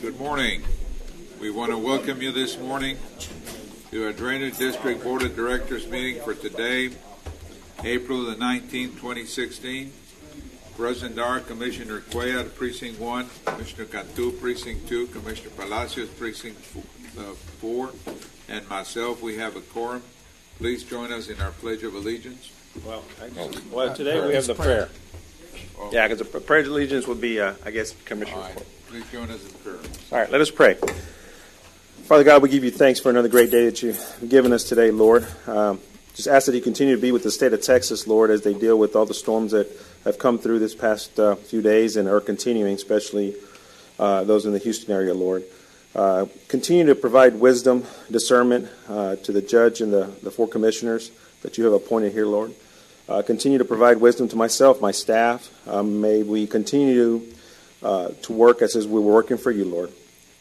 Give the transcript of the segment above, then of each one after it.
Good morning. We want to welcome you this morning to our Drainage District Board of Directors meeting for today, April the 19th, 2016. Present are Commissioner Cuellar, Precinct 1, Commissioner Cantu, Precinct 2, Commissioner Palacios, Precinct 4, and myself. We have a quorum. Please join us in our Pledge of Allegiance. Well, today we have the prayer. Yeah, because the Pledge of Allegiance would be, I guess, Commissioner's report. Please join us in prayer. All right, let us pray. Father God, we give you thanks for another great day that you've given us today, Lord. Just ask that you continue to be with the state of Texas, Lord, as they deal with all the storms that have come through this past few days and are continuing, especially those in the Houston area, Lord. Continue to provide wisdom, discernment to the judge and the four commissioners that you have appointed here, Lord. Continue to provide wisdom to myself, my staff. May we continue to work as we were working for you, Lord.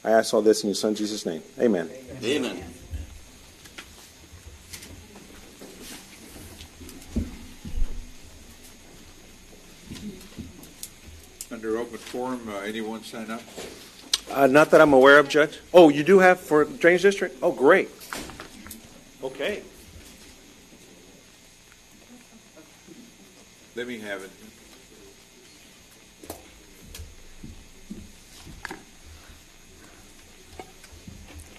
I ask all this in your Son, Jesus' name. Amen. Amen. Under open forum, anyone sign up? Not that I'm aware of, Judge. Oh, you do have for Drainage District? Oh, great. Okay. Let me have it.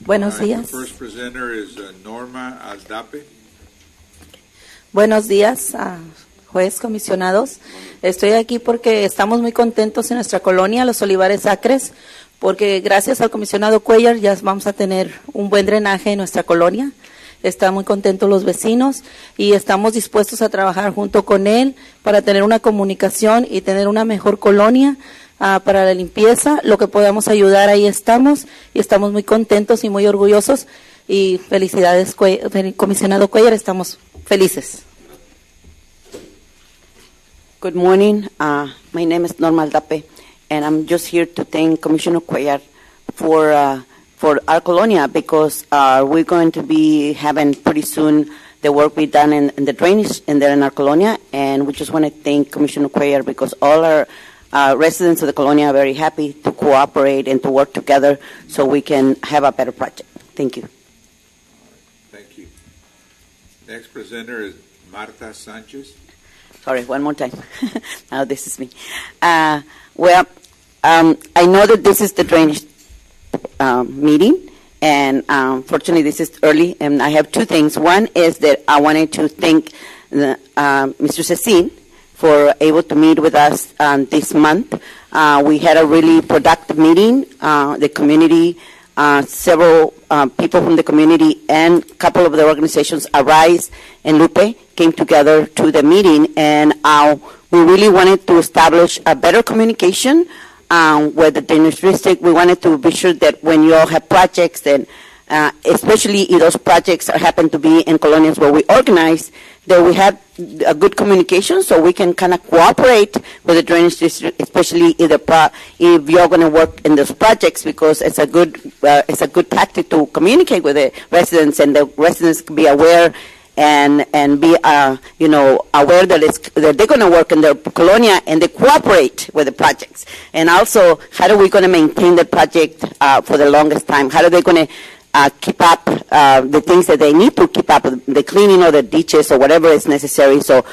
Buenos días. The first presenter is Norma Aldape. Buenos días, juez, comisionados. Estoy aquí porque estamos muy contentos en nuestra colonia, Los Olivares Acres, porque gracias al comisionado Cuellar ya vamos a tener un buen drenaje en nuestra colonia. Están muy contentos los vecinos y estamos dispuestos a trabajar junto con él para tener una comunicación y tener una mejor colonia para la limpieza. Lo que podamos ayudar, ahí estamos y estamos muy contentos y muy orgullosos. Y felicidades, comisionado Cuellar, estamos felices. Good morning. My name is Norma Aldape, and I'm just here to thank Commissioner Cuellar for our colonia because we're going to be having pretty soon the work we done in the drainage in our colonia, and we just want to thank Commissioner Cuellar because all our residents of the colonia are very happy to cooperate and to work together so we can have a better project. Thank you. Thank you. Next presenter is Marta Sanchez. Sorry, one more time. Now this is me. I know that this is the drainage meeting, and fortunately this is early, and I have two things. One is that I wanted to thank Mr. Cecin for able to meet with us this month. We had a really productive meeting. The community, several people from the community and a couple of the organizations, Arise and Lupe, came together to the meeting, and we really wanted to establish a better communication with the drainage district. We wanted to be sure that when you all have projects, and especially if those projects happen to be in colonias where we organize, that we have a good communication so we can kind of cooperate with the drainage district, especially if you're going to work in those projects, because it's a good tactic to communicate with the residents, and the residents can be aware and be aware that they're going to work in their colonia and they cooperate with the projects. And also, how are we going to maintain the project for the longest time? How are they going to keep up the things that they need to keep up, the cleaning of the ditches or whatever is necessary. So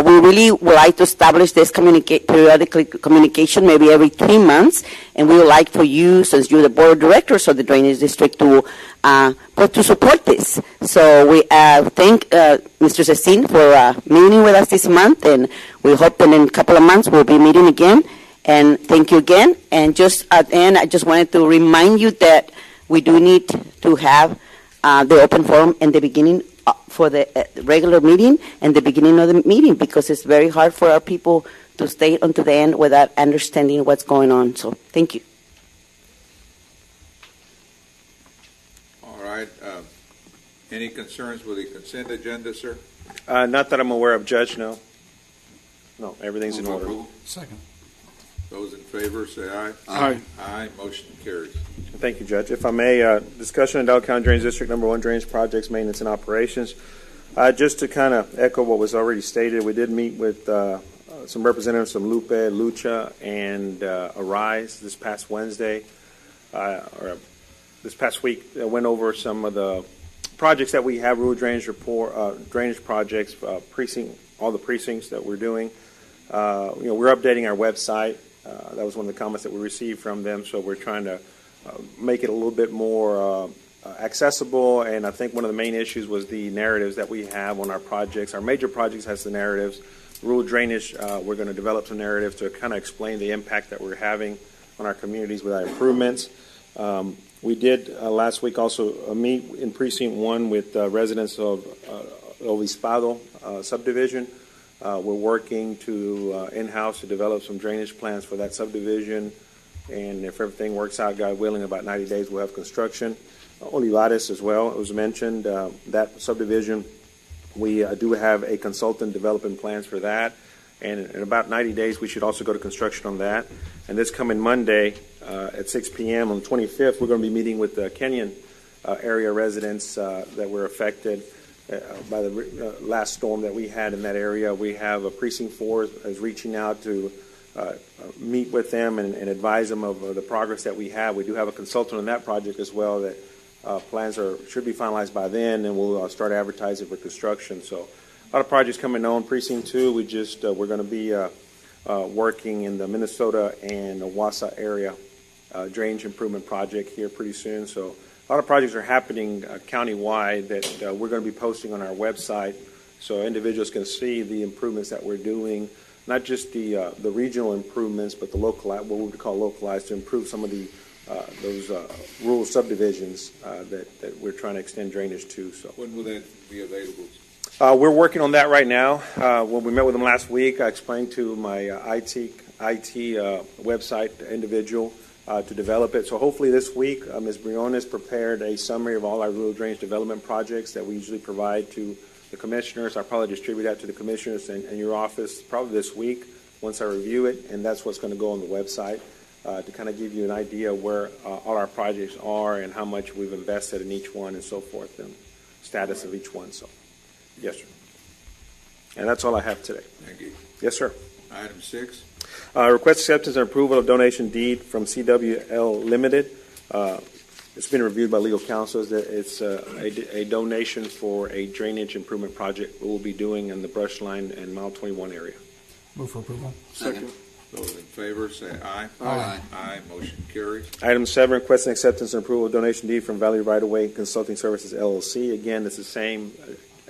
we really would like to establish this periodic communication, maybe every 3 months, and we would like for you, since you're the board of directors of the drainage district, to support this. So we thank Mr. Cecin for meeting with us this month, and we hope that in a couple of months we'll be meeting again. And thank you again. And just at the end, I just wanted to remind you that we do need to have the open forum in the beginning for the regular meeting and the beginning of the meeting, because it's very hard for our people to stay until the end without understanding what's going on. So thank you. All right. Any concerns with the consent agenda, sir? Not that I'm aware of, Judge, no. No, everything's in order. Second. Those in favor, say aye. Aye. Aye. Motion carries. Thank you, Judge. If I may, discussion of Delaware County Drainage District Number 1 drainage projects, maintenance, and operations. Just to kind of echo what was already stated, we did meet with some representatives from Lupe, Lucha, and Arise this past Wednesday. this past week, went over some of the projects that we have, rural drainage report, drainage projects, all the precincts that we're doing. We're updating our website. That was one of the comments that we received from them, so we're trying to make it a little bit more accessible, and I think one of the main issues was the narratives that we have on our projects. Our major projects has the narratives. Rural drainage, we're going to develop some narratives to kind of explain the impact that we're having on our communities with our improvements. We did last week also meet in Precinct 1 with residents of Obispado subdivision. We're working to in-house to develop some drainage plans for that subdivision, and if everything works out, God willing, in about 90 days we'll have construction. Olivares as well, it was mentioned, that subdivision, we do have a consultant developing plans for that, and in about 90 days we should also go to construction on that. And this coming Monday at 6 p.m. on the 25th, we're going to be meeting with the Kenyan area residents that were affected by the last storm that we had in that area. We have a Precinct 4 is reaching out to meet with them and advise them of the progress that we have. We do have a consultant on that project as well that plans should be finalized by then, and we'll start advertising for construction. So a lot of projects coming on. Precinct 2, we're going to be working in the Minnesota and Wassa area drainage improvement project here pretty soon. So a lot of projects are happening county-wide that we're going to be posting on our website, so individuals can see the improvements that we're doing, not just the regional improvements, but the local, what we would call localized, to improve some of those rural subdivisions that we're trying to extend drainage to. So When will that be available? we're working on that right now. When we met with them last week, I explained to my IT website individual to develop it. So hopefully this week, Ms. Briones prepared a summary of all our rural drainage development projects that we usually provide to the commissioners. I'll probably distribute that to the commissioners and your office probably this week once I review it, and that's what's going to go on the website to kind of give you an idea of where all our projects are and how much we've invested in each one and so forth, and status of each one. So, yes, sir. And that's all I have today. Thank you. Yes, sir. Item 6. Request acceptance and approval of donation deed from CWL Limited. It's been reviewed by legal counsel. It's a donation for a drainage improvement project we'll be doing in the Brush Line and Mile 21 area. Move for approval. Second. Those in favor say aye. Aye. Aye. Motion carries. Item 7, requesting acceptance and approval of donation deed from Valley Right of Way Consulting Services LLC. Again, it's the same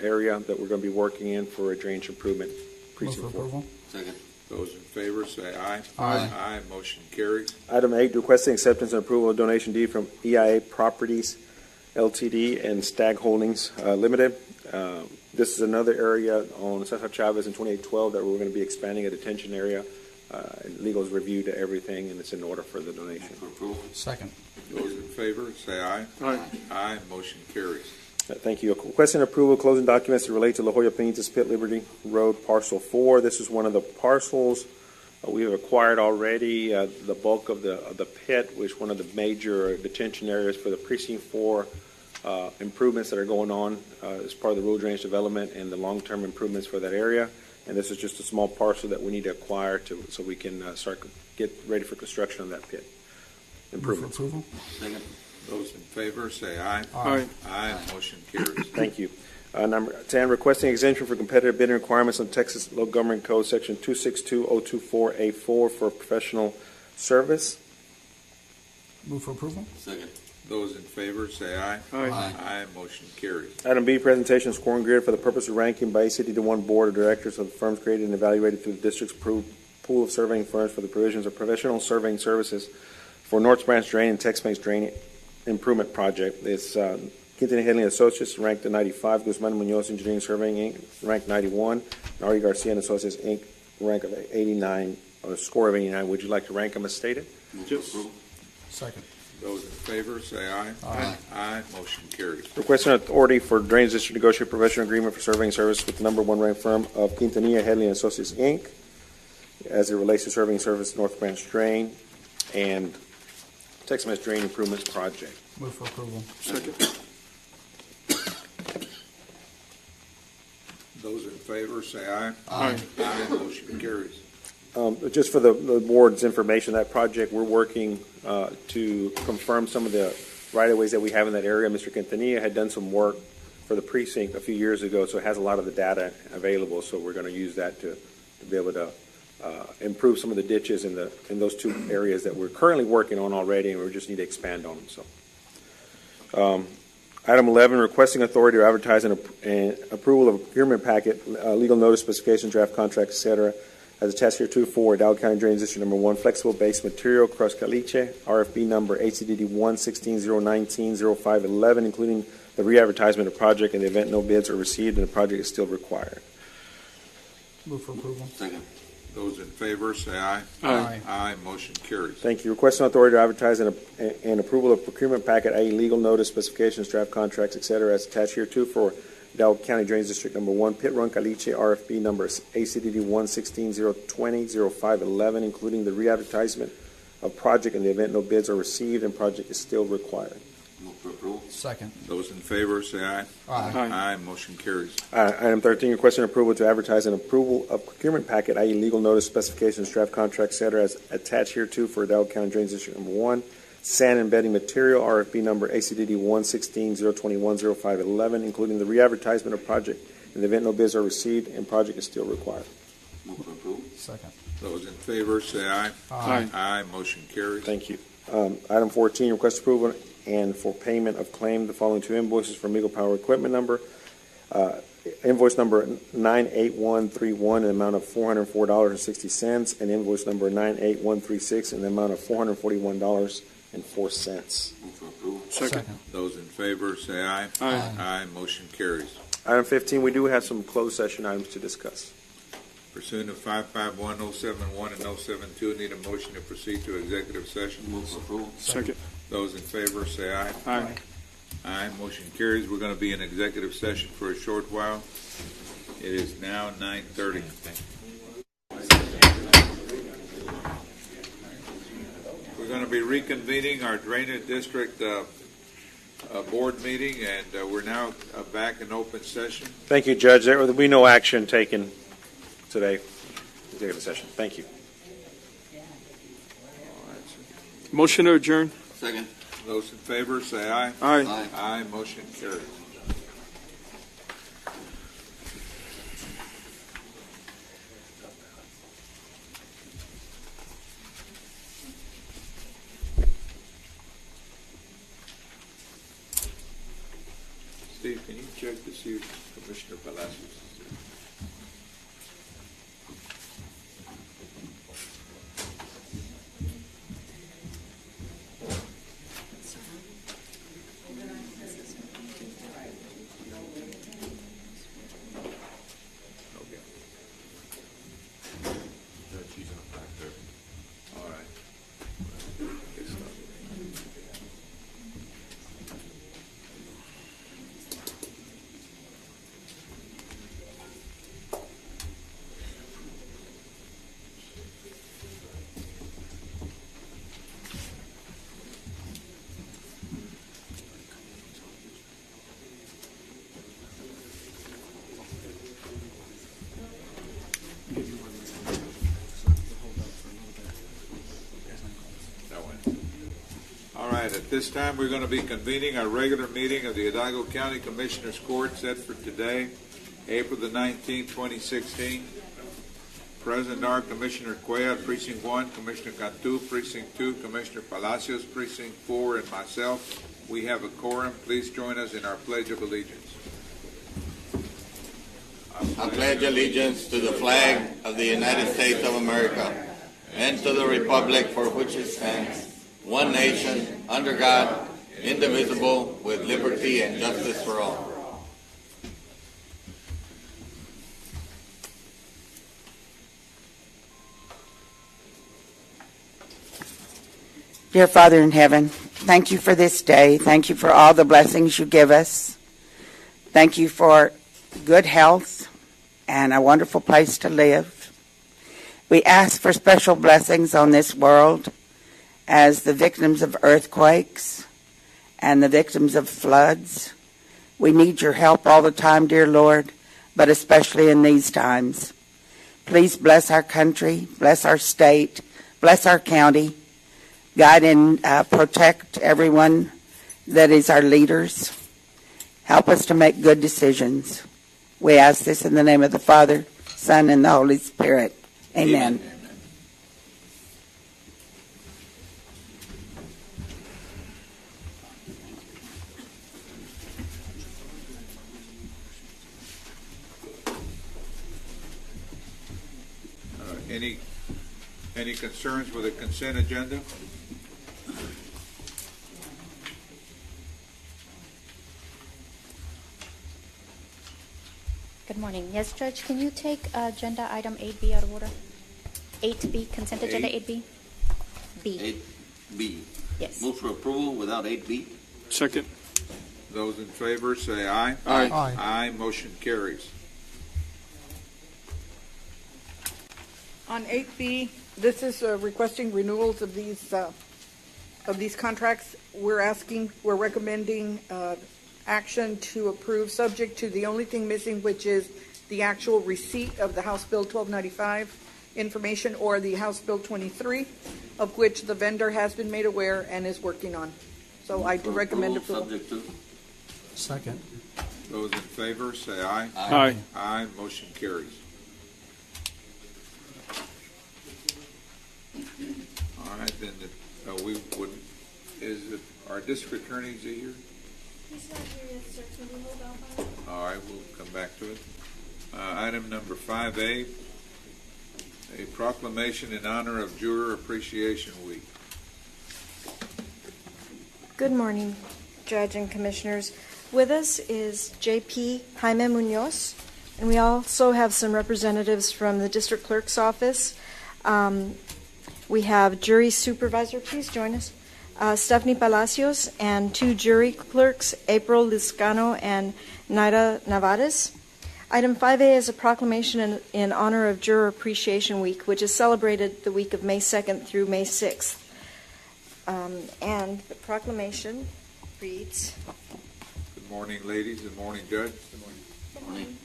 area that we're going to be working in for a drainage improvement. Move for Precinct 4. approval. Second. Those in favor say aye. Aye. Aye. Motion carries. Item 8, requesting acceptance and approval of donation deed from EIA Properties LTD and Stag Holdings Limited. This is another area on Cesar Chavez in 2812 that we're going to be expanding a detention area. Legal's reviewed everything, and it's in order for the donation. For approval. Second. Those in favor say aye. Aye. Aye. Motion carries. Thank you. Requesting approval of closing documents that relate to La Jolla Penitas Pit Liberty Road Parcel 4. This is one of the parcels we have acquired already. The bulk of the pit, which is one of the major detention areas for the Precinct 4 improvements that are going on as part of the rural drainage development and the long-term improvements for that area. And this is just a small parcel that we need to acquire so we can get ready for construction on that pit. Move for Improvements. approval. Second. Those in favor say aye. Aye. Aye. Motion carries. Thank you. Number 10, requesting exemption for competitive bidding requirements on Texas Local Government Code Section 262024A4 for professional service. Move for approval. Second. Those in favor say aye. Aye. Aye. Motion carries. Item B, presentation of scoring grid for the purpose of ranking by ACD to one board of directors of the firms created and evaluated through the district's approved pool of surveying firms for the provisions of professional surveying services for North Branch Drain and Tex-Mex Drain Improvement Project. It's Quintanilla Henley Associates ranked at 95, Guzman Munoz Engineering Surveying Inc. ranked 91, and R.E. Garcia and Associates Inc. ranked of 89, or a score of 89. Would you like to rank them as stated? Move for approval. Second. Those in favor say aye. Aye. Aye. Motion carries. Requesting authority for Drainage District to negotiate professional agreement for surveying service with the number one ranked firm of Quintanilla Henley Associates Inc. as it relates to surveying service North Branch Drain and Tex-Mex Drain Improvements Project. Move for approval. Second. Those in favor say aye. Aye. Aye. Motion carries. Just for the board's information, that project, we're working to confirm some of the right-of-ways that we have in that area. Mr. Quintanilla had done some work for the precinct a few years ago, so it has a lot of the data available, so we're going to use that to be able to improve some of the ditches in those two areas that we're currently working on already, and we just need to expand on them. So, item 11, requesting authority to advertise and approval of a procurement packet, legal notice, specification, draft contract, etc., as attached here to for Hidalgo County Drainage District Number 1, flexible base material, crushed caliche, RFP number ACDD 1-16-019-05-11, including the re-advertisement of project in the event no bids are received and the project is still required. Move for approval. Second. Those in favor say aye. Aye. Aye. Motion carries. Thank you. Requesting authority to advertise and approval of procurement packet, i.e. legal notice, specifications, draft contracts, etc., as attached here to for Hidalgo County Drainage District Number 1, Pit Run Caliche, RFP number ACDD 1-16-020-05-11, including the re-advertisement of project in the event no bids are received and project is still required. Move for approval. Second. Those in favor say aye. Aye. Aye. Motion carries. Item 13, requesting approval to advertise an approval of procurement packet, i.e. legal notice, specifications, draft contract, etc., as attached here to for Hidalgo County Drainage District Number 1, sand embedding material, RFP number ACDD 1-16-021-05-11, including the re-advertisement of project in the event no bids are received and project is still required. Move for approval. Second. Those in favor say aye. Aye. Aye. Motion carries. Thank you. Item 14, request approval and for payment of claim the following two invoices from Eagle Power Equipment number. Invoice number 98131 in the amount of $404.60 and invoice number 98136 in the amount of $441.04. Move for approval. Second. Those in favor say aye. Aye. Aye. Motion carries. Item 15, we do have some closed session items to discuss. Pursuant to 551-071 and 072, need a motion to proceed to executive session. Move for approval. Second. Those in favor say aye. Aye. Aye. Motion carries. We're going to be in executive session for a short while. It is now 9:30. We're going to be reconvening our Drainage District board meeting, and we're now back in open session. Thank you, Judge. There will be no action taken today, executive session. Thank you. Motion to adjourn. Second. Those in favor say aye. Aye. Aye. Motion carries. Steve, can you check to see if Commissioner Palacios is there? Okay. All right. Good stuff. All right, at this time, we're going to be convening our regular meeting of the Hidalgo County Commissioners Court set for today, April the 19th, 2016. Present are Commissioner Cuellar, Precinct 1, Commissioner Cantu, Precinct 2, Commissioner Palacios, Precinct 4, and myself. We have a quorum. Please join us in our Pledge of Allegiance. I pledge allegiance to the flag of the United States of America and to the republic for which it stands, one nation, under God, indivisible, with liberty and justice for all. Dear Father in heaven, thank you for this day. Thank you for all the blessings you give us. Thank you for good health and a wonderful place to live. We ask for special blessings on this world as the victims of earthquakes and the victims of floods. We need your help all the time, dear Lord, but especially in these times. Please bless our country, bless our state, bless our county. Guide and protect everyone that is our leaders. Help us to make good decisions. We ask this in the name of the Father, Son, and the Holy Spirit. Amen. Any concerns with the consent agenda? Good morning. Yes, Judge, can you take agenda item 8B out of order? 8B, consent agenda 8B? B. 8B. Yes. Move for approval without 8B. Second. Those in favor say aye. Aye. Aye. Aye. Motion carries. On 8B, this is requesting renewals of these contracts. We're recommending action to approve, subject to the only thing missing, which is the actual receipt of the House Bill 1295 information or the House Bill 23, of which the vendor has been made aware and is working on. So I do recommend approval. Subject to. Second. Those in favor say aye. Aye. Aye. Motion carries. All right, then is our district attorney here? He's not here yet, sir. Can we hold off on it? All right, we'll come back to it. Item number 5A, a proclamation in honor of Juror Appreciation Week. Good morning, Judge and Commissioners. With us is J.P. Jaime Munoz, and we also have some representatives from the District Clerk's Office. We have Jury Supervisor, please join us, Stephanie Palacios, and two jury clerks, April Lizcano and Naira Navares. Item 5A is a proclamation in honor of Juror Appreciation Week, which is celebrated the week of May 2nd through May 6th. And the proclamation reads... Good morning, ladies. Good morning, Judge. Good morning.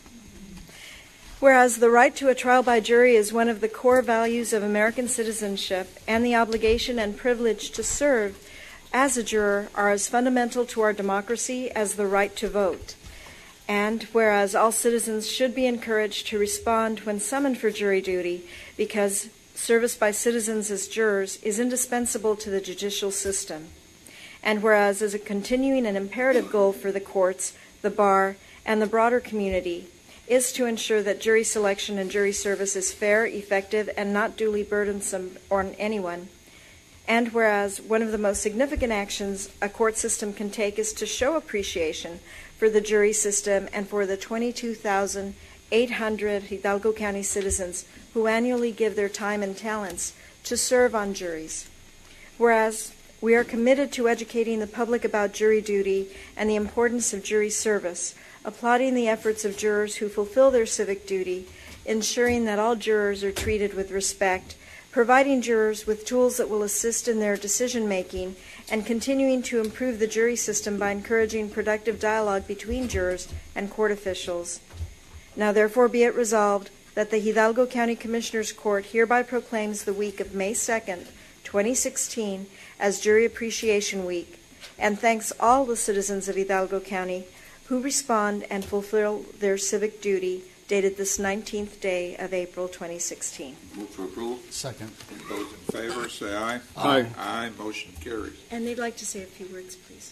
Whereas the right to a trial by jury is one of the core values of American citizenship, and the obligation and privilege to serve as a juror are as fundamental to our democracy as the right to vote. And whereas all citizens should be encouraged to respond when summoned for jury duty, because service by citizens as jurors is indispensable to the judicial system. And whereas as a continuing and imperative goal for the courts, the bar, and the broader community is to ensure that jury selection and jury service is fair, effective, and not duly burdensome on anyone. And whereas one of the most significant actions a court system can take is to show appreciation for the jury system and for the 22,800 Hidalgo County citizens who annually give their time and talents to serve on juries. Whereas we are committed to educating the public about jury duty and the importance of jury service, applauding the efforts of jurors who fulfill their civic duty, ensuring that all jurors are treated with respect, providing jurors with tools that will assist in their decision-making, and continuing to improve the jury system by encouraging productive dialogue between jurors and court officials. Now therefore be it resolved that the Hidalgo County Commissioners Court hereby proclaims the week of May 2nd, 2016 as Jury Appreciation Week, and thanks all the citizens of Hidalgo County who respond and fulfill their civic duty, dated this 19th day of April 2016. Move for approval. Second. Those in favor say aye. Aye. Aye. Motion carries. And they'd like to say a few words, please.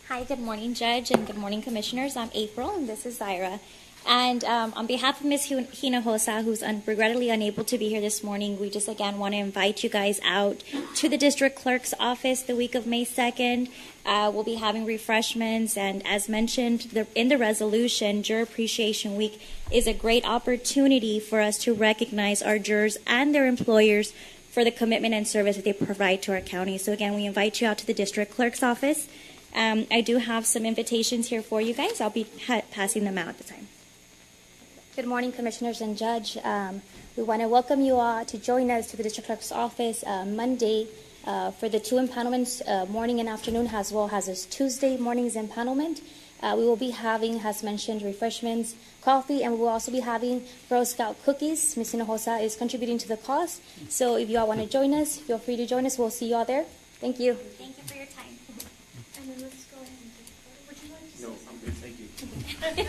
Hi, good morning, Judge, and good morning, Commissioners. I'm April, and this is Zaira. And on behalf of Ms. Hinojosa, who's regrettably unable to be here this morning, we just again want to invite you guys out to the District Clerk's office the week of May 2nd. We'll be having refreshments, and as mentioned in the resolution, Juror Appreciation Week is a great opportunity for us to recognize our jurors and their employers for the commitment and service that they provide to our county. So again, we invite you out to the District Clerk's office. I do have some invitations here for you guys. I'll be passing them out at the time. Good morning, Commissioners and Judge. We want to welcome you all to join us to the District Clerk's office Monday for the two impanelments, morning and afternoon, as well as this Tuesday morning's impanelment. We will be having, as mentioned, refreshments, coffee, and we will also be having Girl Scout cookies. Ms. Hinojosa is contributing to the cause. So if you all want to join us, feel free to join us. We'll see you all there. Thank you. Thank you for your time. And then let's go ahead and do it. Would you like to No, say I'm good, thank you. Ready?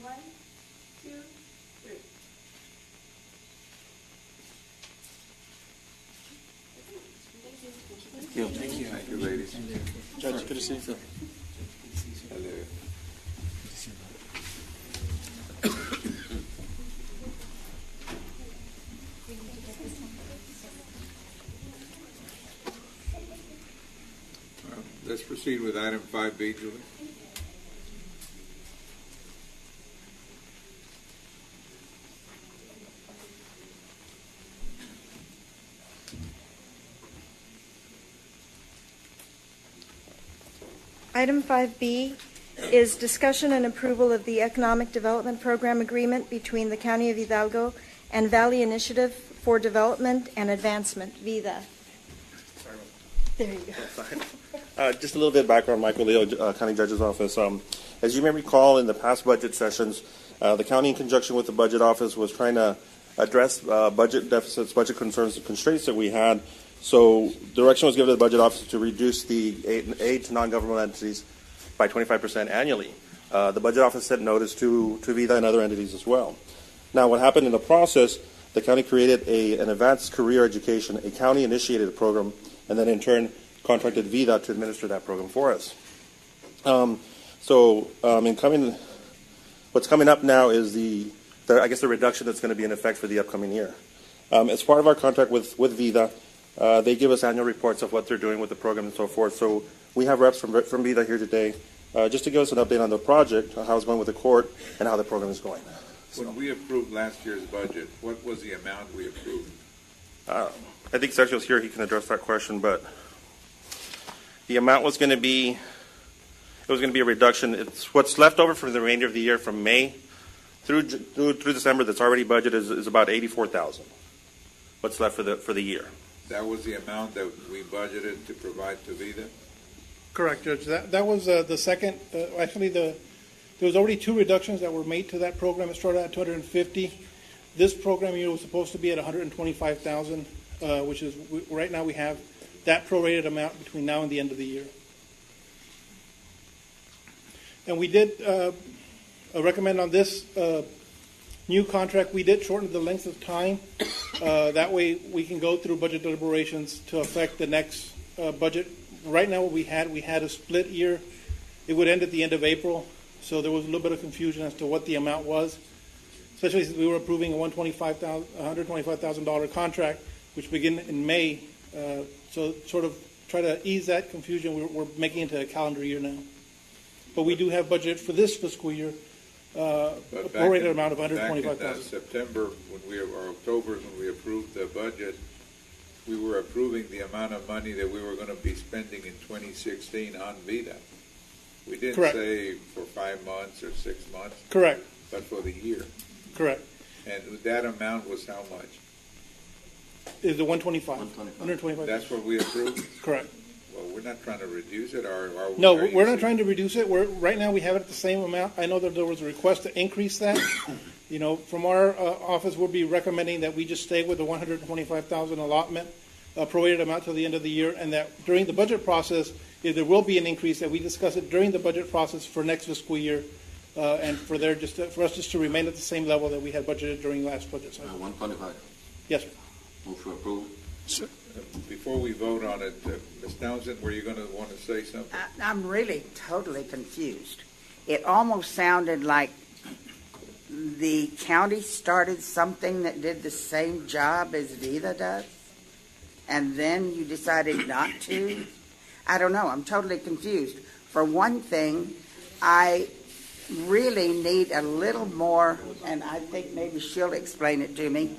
1, 2, 3. Thank you, ladies. Judge, good to see you. Hello. Let's proceed with item 5B, Julie. Item 5B is discussion and approval of the Economic Development Program Agreement between the County of Hidalgo and Valley Initiative for Development and Advancement, VIDA. There you go. Just a little bit of background, Michael Leo, County Judge's Office. As you may recall, in the past budget sessions, the county, in conjunction with the Budget Office, was trying to address budget deficits, budget concerns, and constraints that we had. So direction was given to the Budget Office to reduce the aid to non-governmental entities by 25% annually. The Budget Office sent notice to VIDA and other entities as well. Now, what happened in the process, the county created an advanced career education, a county-initiated program, and then in turn contracted VIDA to administer that program for us. What's coming up now is the reduction that's going to be in effect for the upcoming year. As part of our contract with VIDA, they give us annual reports of what they're doing with the program and so forth. So we have reps from VIDA here today just to give us an update on the project, how it's going with the court, and how the program is going. When we approved last year's budget, what was the amount we approved? I think Sergio's here. He can address that question, but the amount was going to be a reduction. It's what's left over for the remainder of the year from May through December that's already budgeted is about $84,000. What's left for the year? That was the amount that we budgeted to provide to VIDA? Correct, Judge. That was the second. There was already two reductions that were made to that program. It started at $250,000. This program year was supposed to be at $125,000, which is right now we have that prorated amount between now and the end of the year. And we did recommend on this new contract, we did shorten the length of time. That way we can go through budget deliberations to affect the next budget. Right now what we had a split year. It would end at the end of April, so there was a little bit of confusion as to what the amount was, especially since we were approving a $125,000 contract, which began in May. So sort of try to ease that confusion. We're making it to a calendar year now. But we do have budget for this fiscal year, a prorated amount of $125,000. Back in September, or October, when we approved the budget, we were approving the amount of money that we were going to be spending in 2016 on VIDA. We didn't Correct. say for 5 months or 6 months. Correct. But for the year. Correct. And that amount was how much? Is the $125,000. That's what we approved? Correct. Well, we're not trying to reduce it, or are we? No, we're not trying to reduce it. Right now we have it at the same amount. I know that there was a request to increase that. From our office, we'll be recommending that we just stay with the $125,000 allotment, prorated amount till the end of the year, and that during the budget process, if there will be an increase, that we discuss it during the budget process for next fiscal year, and for us just to remain at the same level that we had budgeted during last budget cycle. 125. Yes, sir. Move to approve. Sir. Before we vote on it, Ms. Townsend, were you going to want to say something? I'm really totally confused. It almost sounded like the county started something that did the same job as VIDA does. and then you decided not to? I don't know. I'm totally confused. For one thing, I really need a little more, and I think maybe she'll explain it to me,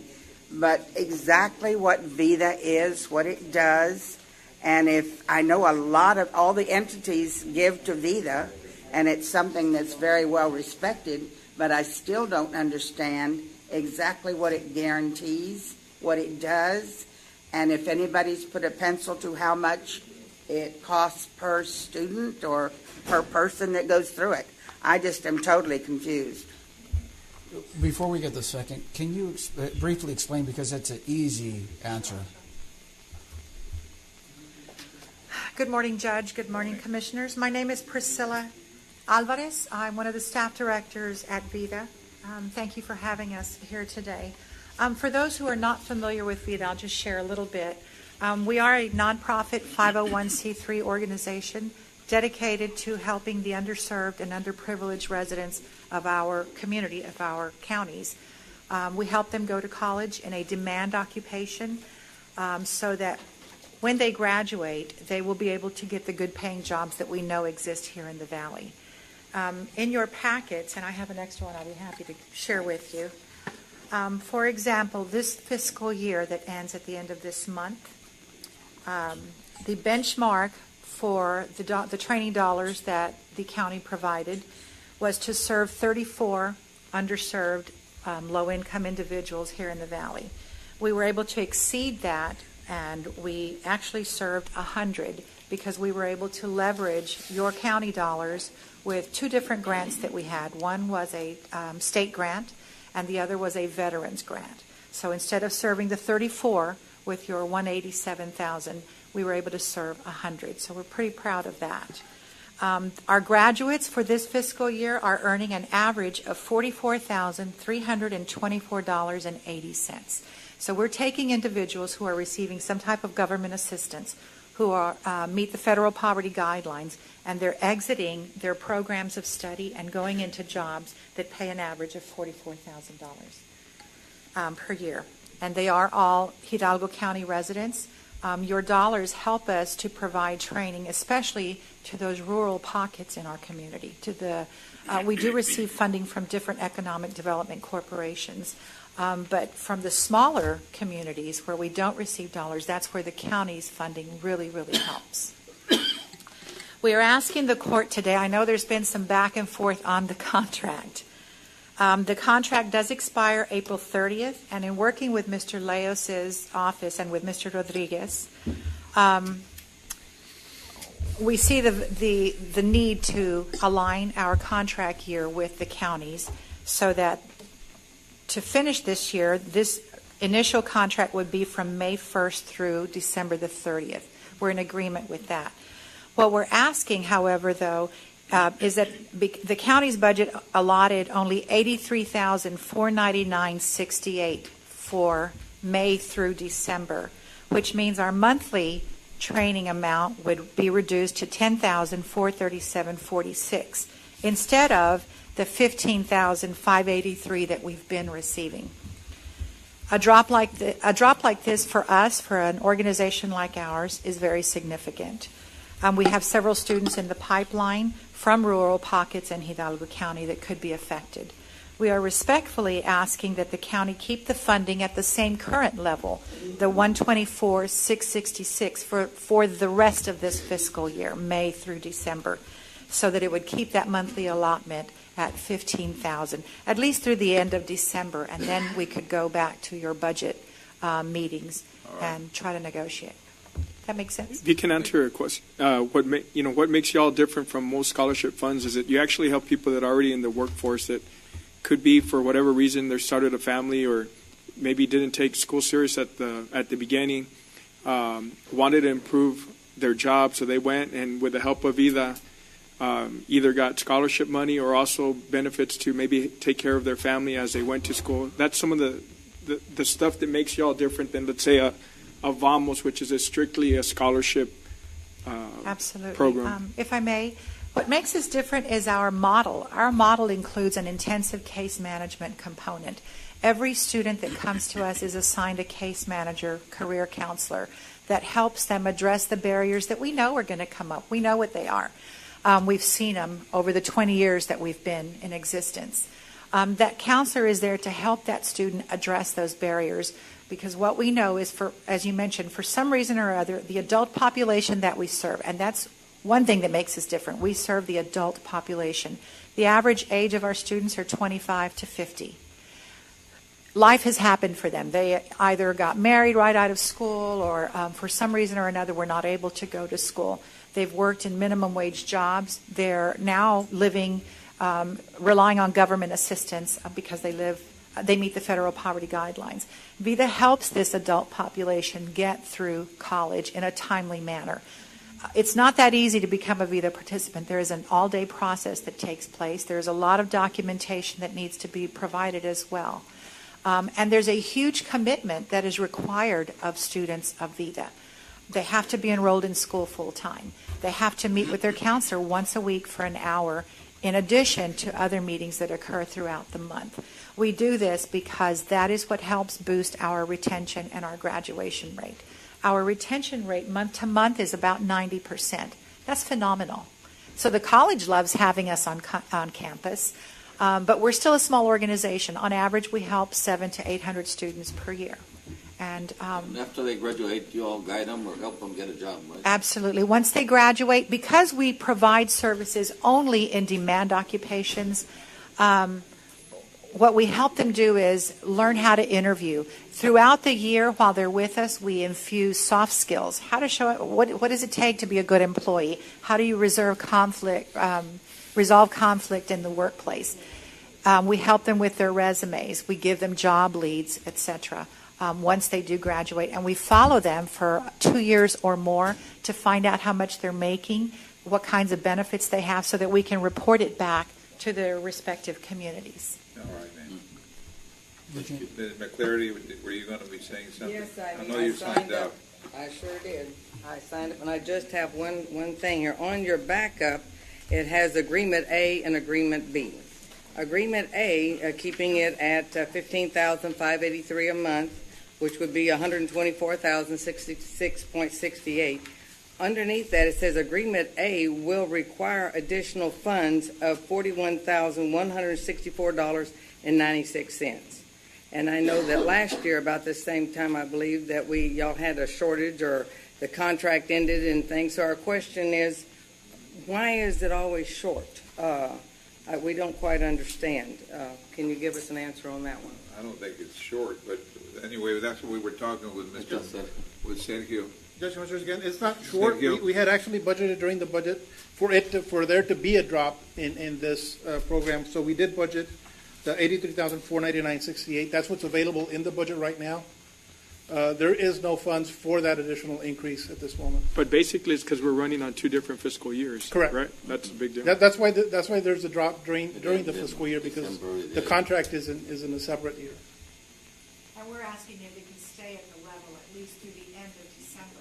but exactly what VITA is, what it does, and if I know a lot of all the entities give to VITA, and it's something that's very well respected, but I still don't understand exactly what it guarantees, what it does, and if anybody's put a pencil to how much it costs per student or per person that goes through it. I just am totally confused. Before we get the second, can you briefly explain, because that's an easy answer. Good morning, Judge. Good morning, Commissioners. My name is Priscilla Alvarez. I'm one of the staff directors at VITA. Thank you for having us here today. For those who are not familiar with VITA, I'll just share a little bit. We are a nonprofit 501c3 organization dedicated to helping the underserved and underprivileged residents of our community, of our counties. We help them go to college in a demand occupation so that when they graduate, they will be able to get the good paying jobs that we know exist here in the Valley. In your packets, and I have an extra one I'll be happy to share with you. For example, this fiscal year that ends at the end of this month, the benchmark for the training dollars that the county provided was to serve 34 underserved low-income individuals here in the Valley. We were able to exceed that, and we actually served 100 because we were able to leverage your county dollars with two different grants that we had. One was a state grant, and the other was a veterans grant. So instead of serving the 34 with your $187,000, we were able to serve 100. So we're pretty proud of that. Our graduates for this fiscal year are earning an average of $44,324.80. So we're taking individuals who are receiving some type of government assistance, who are meet the federal poverty guidelines, and they're exiting their programs of study and going into jobs that pay an average of $44,000 per year. And they are all Hidalgo County residents. Your dollars help us to provide training, especially to those rural pockets in our community. We do receive funding from different economic development corporations, but from the smaller communities where we don't receive dollars, that's where the county's funding really, really helps. We are asking the court today, I know there's been some back and forth on the contract. The contract does expire April 30th, and in working with Mr. Leos's office and with Mr. Rodriguez, we see the need to align our contract year with the counties so that to finish this year, this initial contract would be from May 1st through December the 30th. We're in agreement with that. What we're asking, however, though, is that the county's budget allotted only $83,499.68 for May through December, which means our monthly training amount would be reduced to $10,437.46 instead of the $15,583 that we've been receiving. A drop like this for us, for an organization like ours, is very significant. We have several students in the pipeline from rural pockets in Hidalgo County that could be affected. We are respectfully asking that the county keep the funding at the same current level, the $124,666 for the rest of this fiscal year, May through December, so that it would keep that monthly allotment at $15,000, at least through the end of December, and then we could go back to your budget meetings and try to negotiate. That makes sense? If you can answer a question, what makes y'all different from most scholarship funds is that you actually help people that are already in the workforce that could be, for whatever reason, they started a family or maybe didn't take school serious at the beginning, wanted to improve their job, so they went and with the help of either got scholarship money or also benefits to maybe take care of their family as they went to school. That's some of the stuff that makes y'all different than, let's say, a VAMOS, which is strictly a scholarship Absolutely. Program. If I may, what makes us different is our model. Our model includes an intensive case management component. Every student that comes to us is assigned a case manager, career counselor, that helps them address the barriers that we know are going to come up. We know what they are. We've seen them over the 20 years that we've been in existence. That counselor is there to help that student address those barriers, because what we know is, for, as you mentioned, for some reason or other, the adult population that we serve, and that's one thing that makes us different. We serve the adult population. The average age of our students are 25 to 50. Life has happened for them. They either got married right out of school, or for some reason or another were not able to go to school. They've worked in minimum wage jobs. They're now living, relying on government assistance because they meet the federal poverty guidelines. VITA helps this adult population get through college in a timely manner. It's not that easy to become a VITA participant. There is an all-day process that takes place. There's a lot of documentation that needs to be provided as well. And there's a huge commitment that is required of students of VITA. They have to be enrolled in school full-time. They have to meet with their counselor once a week for an hour, in addition to other meetings that occur throughout the month. We do this because that is what helps boost our retention and our graduation rate. Our retention rate month to month is about 90%. That's phenomenal. So the college loves having us on campus, but we're still a small organization. On average, we help 700 to 800 students per year. And after they graduate, you all guide them or help them get a job, right? Absolutely. Once they graduate, because we provide services only in demand occupations, what we help them do is learn how to interview. Throughout the year, while they're with us, we infuse soft skills. How to show what does it take to be a good employee? How do you resolve conflict in the workplace? We help them with their resumes. We give them job leads, etc. Once they do graduate, and we follow them for 2 years or more to find out how much they're making, what kinds of benefits they have, so that we can report it back to their respective communities. All right, ma'am. Ms. McClarity, were you going to be saying something? Yes, I know you signed up. I sure did. I signed up, and I just have one thing here. On your backup, it has Agreement A and Agreement B. Agreement A, keeping it at $15,583 a month, which would be $124,066.68. Underneath that, it says Agreement A will require additional funds of $41,164.96. And I know that last year, about this same time, I believe that y'all had a shortage, or the contract ended and things. So our question is, why is it always short? We don't quite understand. Can you give us an answer on that one? I don't think it's short, but anyway, that's what we were talking with Sergio. Judge Commissioners, again, it's not short. We had actually budgeted during the budget for there to be a drop in this program. So we did budget the $83,499.68. That's what's available in the budget right now. There is no funds for that additional increase at this moment. But basically, it's because we're running on 2 different fiscal years. Correct. Right? That's a big deal. That's why there's a drop during the fiscal year, because the contract is in a separate year. And we're asking if it can stay at the level at least through the end of December.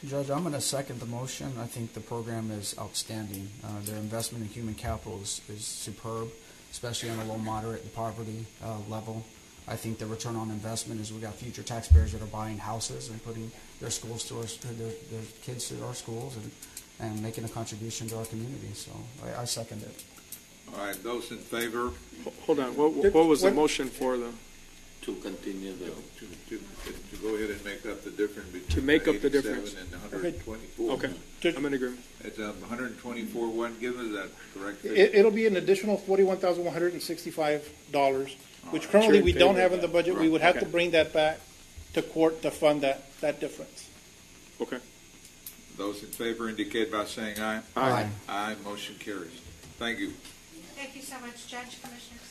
Judge, I'm going to second the motion. I think the program is outstanding. Their investment in human capital is superb, especially on the low, moderate, and poverty level. I think the return on investment is we got future taxpayers that are buying houses and putting their schools to their kids to our schools and making a contribution to our community. So I second it. All right, those in favor? Hold on. What was the motion for the? To continue the to go ahead and make up the difference between to make up the 87 difference and 124. Okay, I'm in agreement. It's 124. One, give us that correct. It'll be an additional $41,165, which currently we don't have in the budget. We would have to bring that back to court to fund that difference. Okay. Those in favor indicate by saying aye. Aye. Aye. Motion carries. Thank you. Thank you so much, Judge, Commissioners.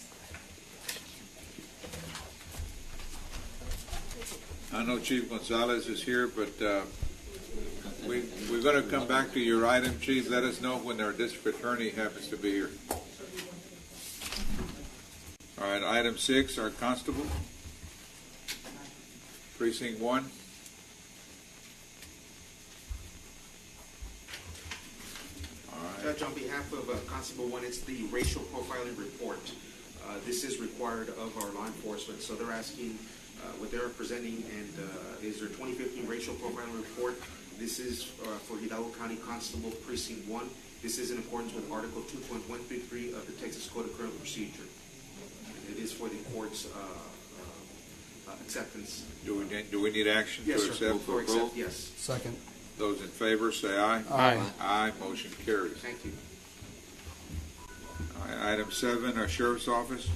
I know Chief Gonzalez is here, but we're going to come back to your item, Chief. Let us know when our district attorney happens to be here. All right, item 6, our constable. Precinct 1. Judge, on behalf of Constable 1, it's the racial profiling report. This is required of our law enforcement. So they're asking what they're presenting and is their 2015 racial profiling report. This is for Hidalgo County Constable Precinct 1. This is in accordance with Article 2.133 of the Texas Code of Criminal Procedure. And it is for the court's acceptance. Do we need action Yes, to sir. accept for approval? Yes. Second. Those in favor say aye. Aye. Aye. Motion carries. Thank you. All right, item 7, our Sheriff's Office.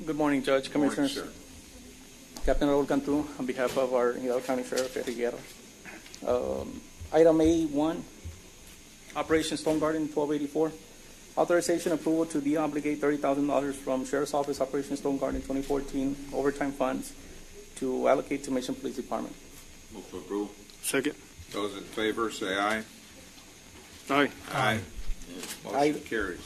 Good morning, Judge, Good morning, Commissioners. Captain Raul Cantu, on behalf of our Hidalgo County Sheriff, Eddie Guerra. Item A1, Operation Stone Garden 1284. Authorization approval to deobligate $30,000 from Sheriff's Office Operation Stone Garden 2014 overtime funds to allocate to Mission Police Department. Move to approve. Second. Those in favor say aye. Aye. Aye. Motion carries.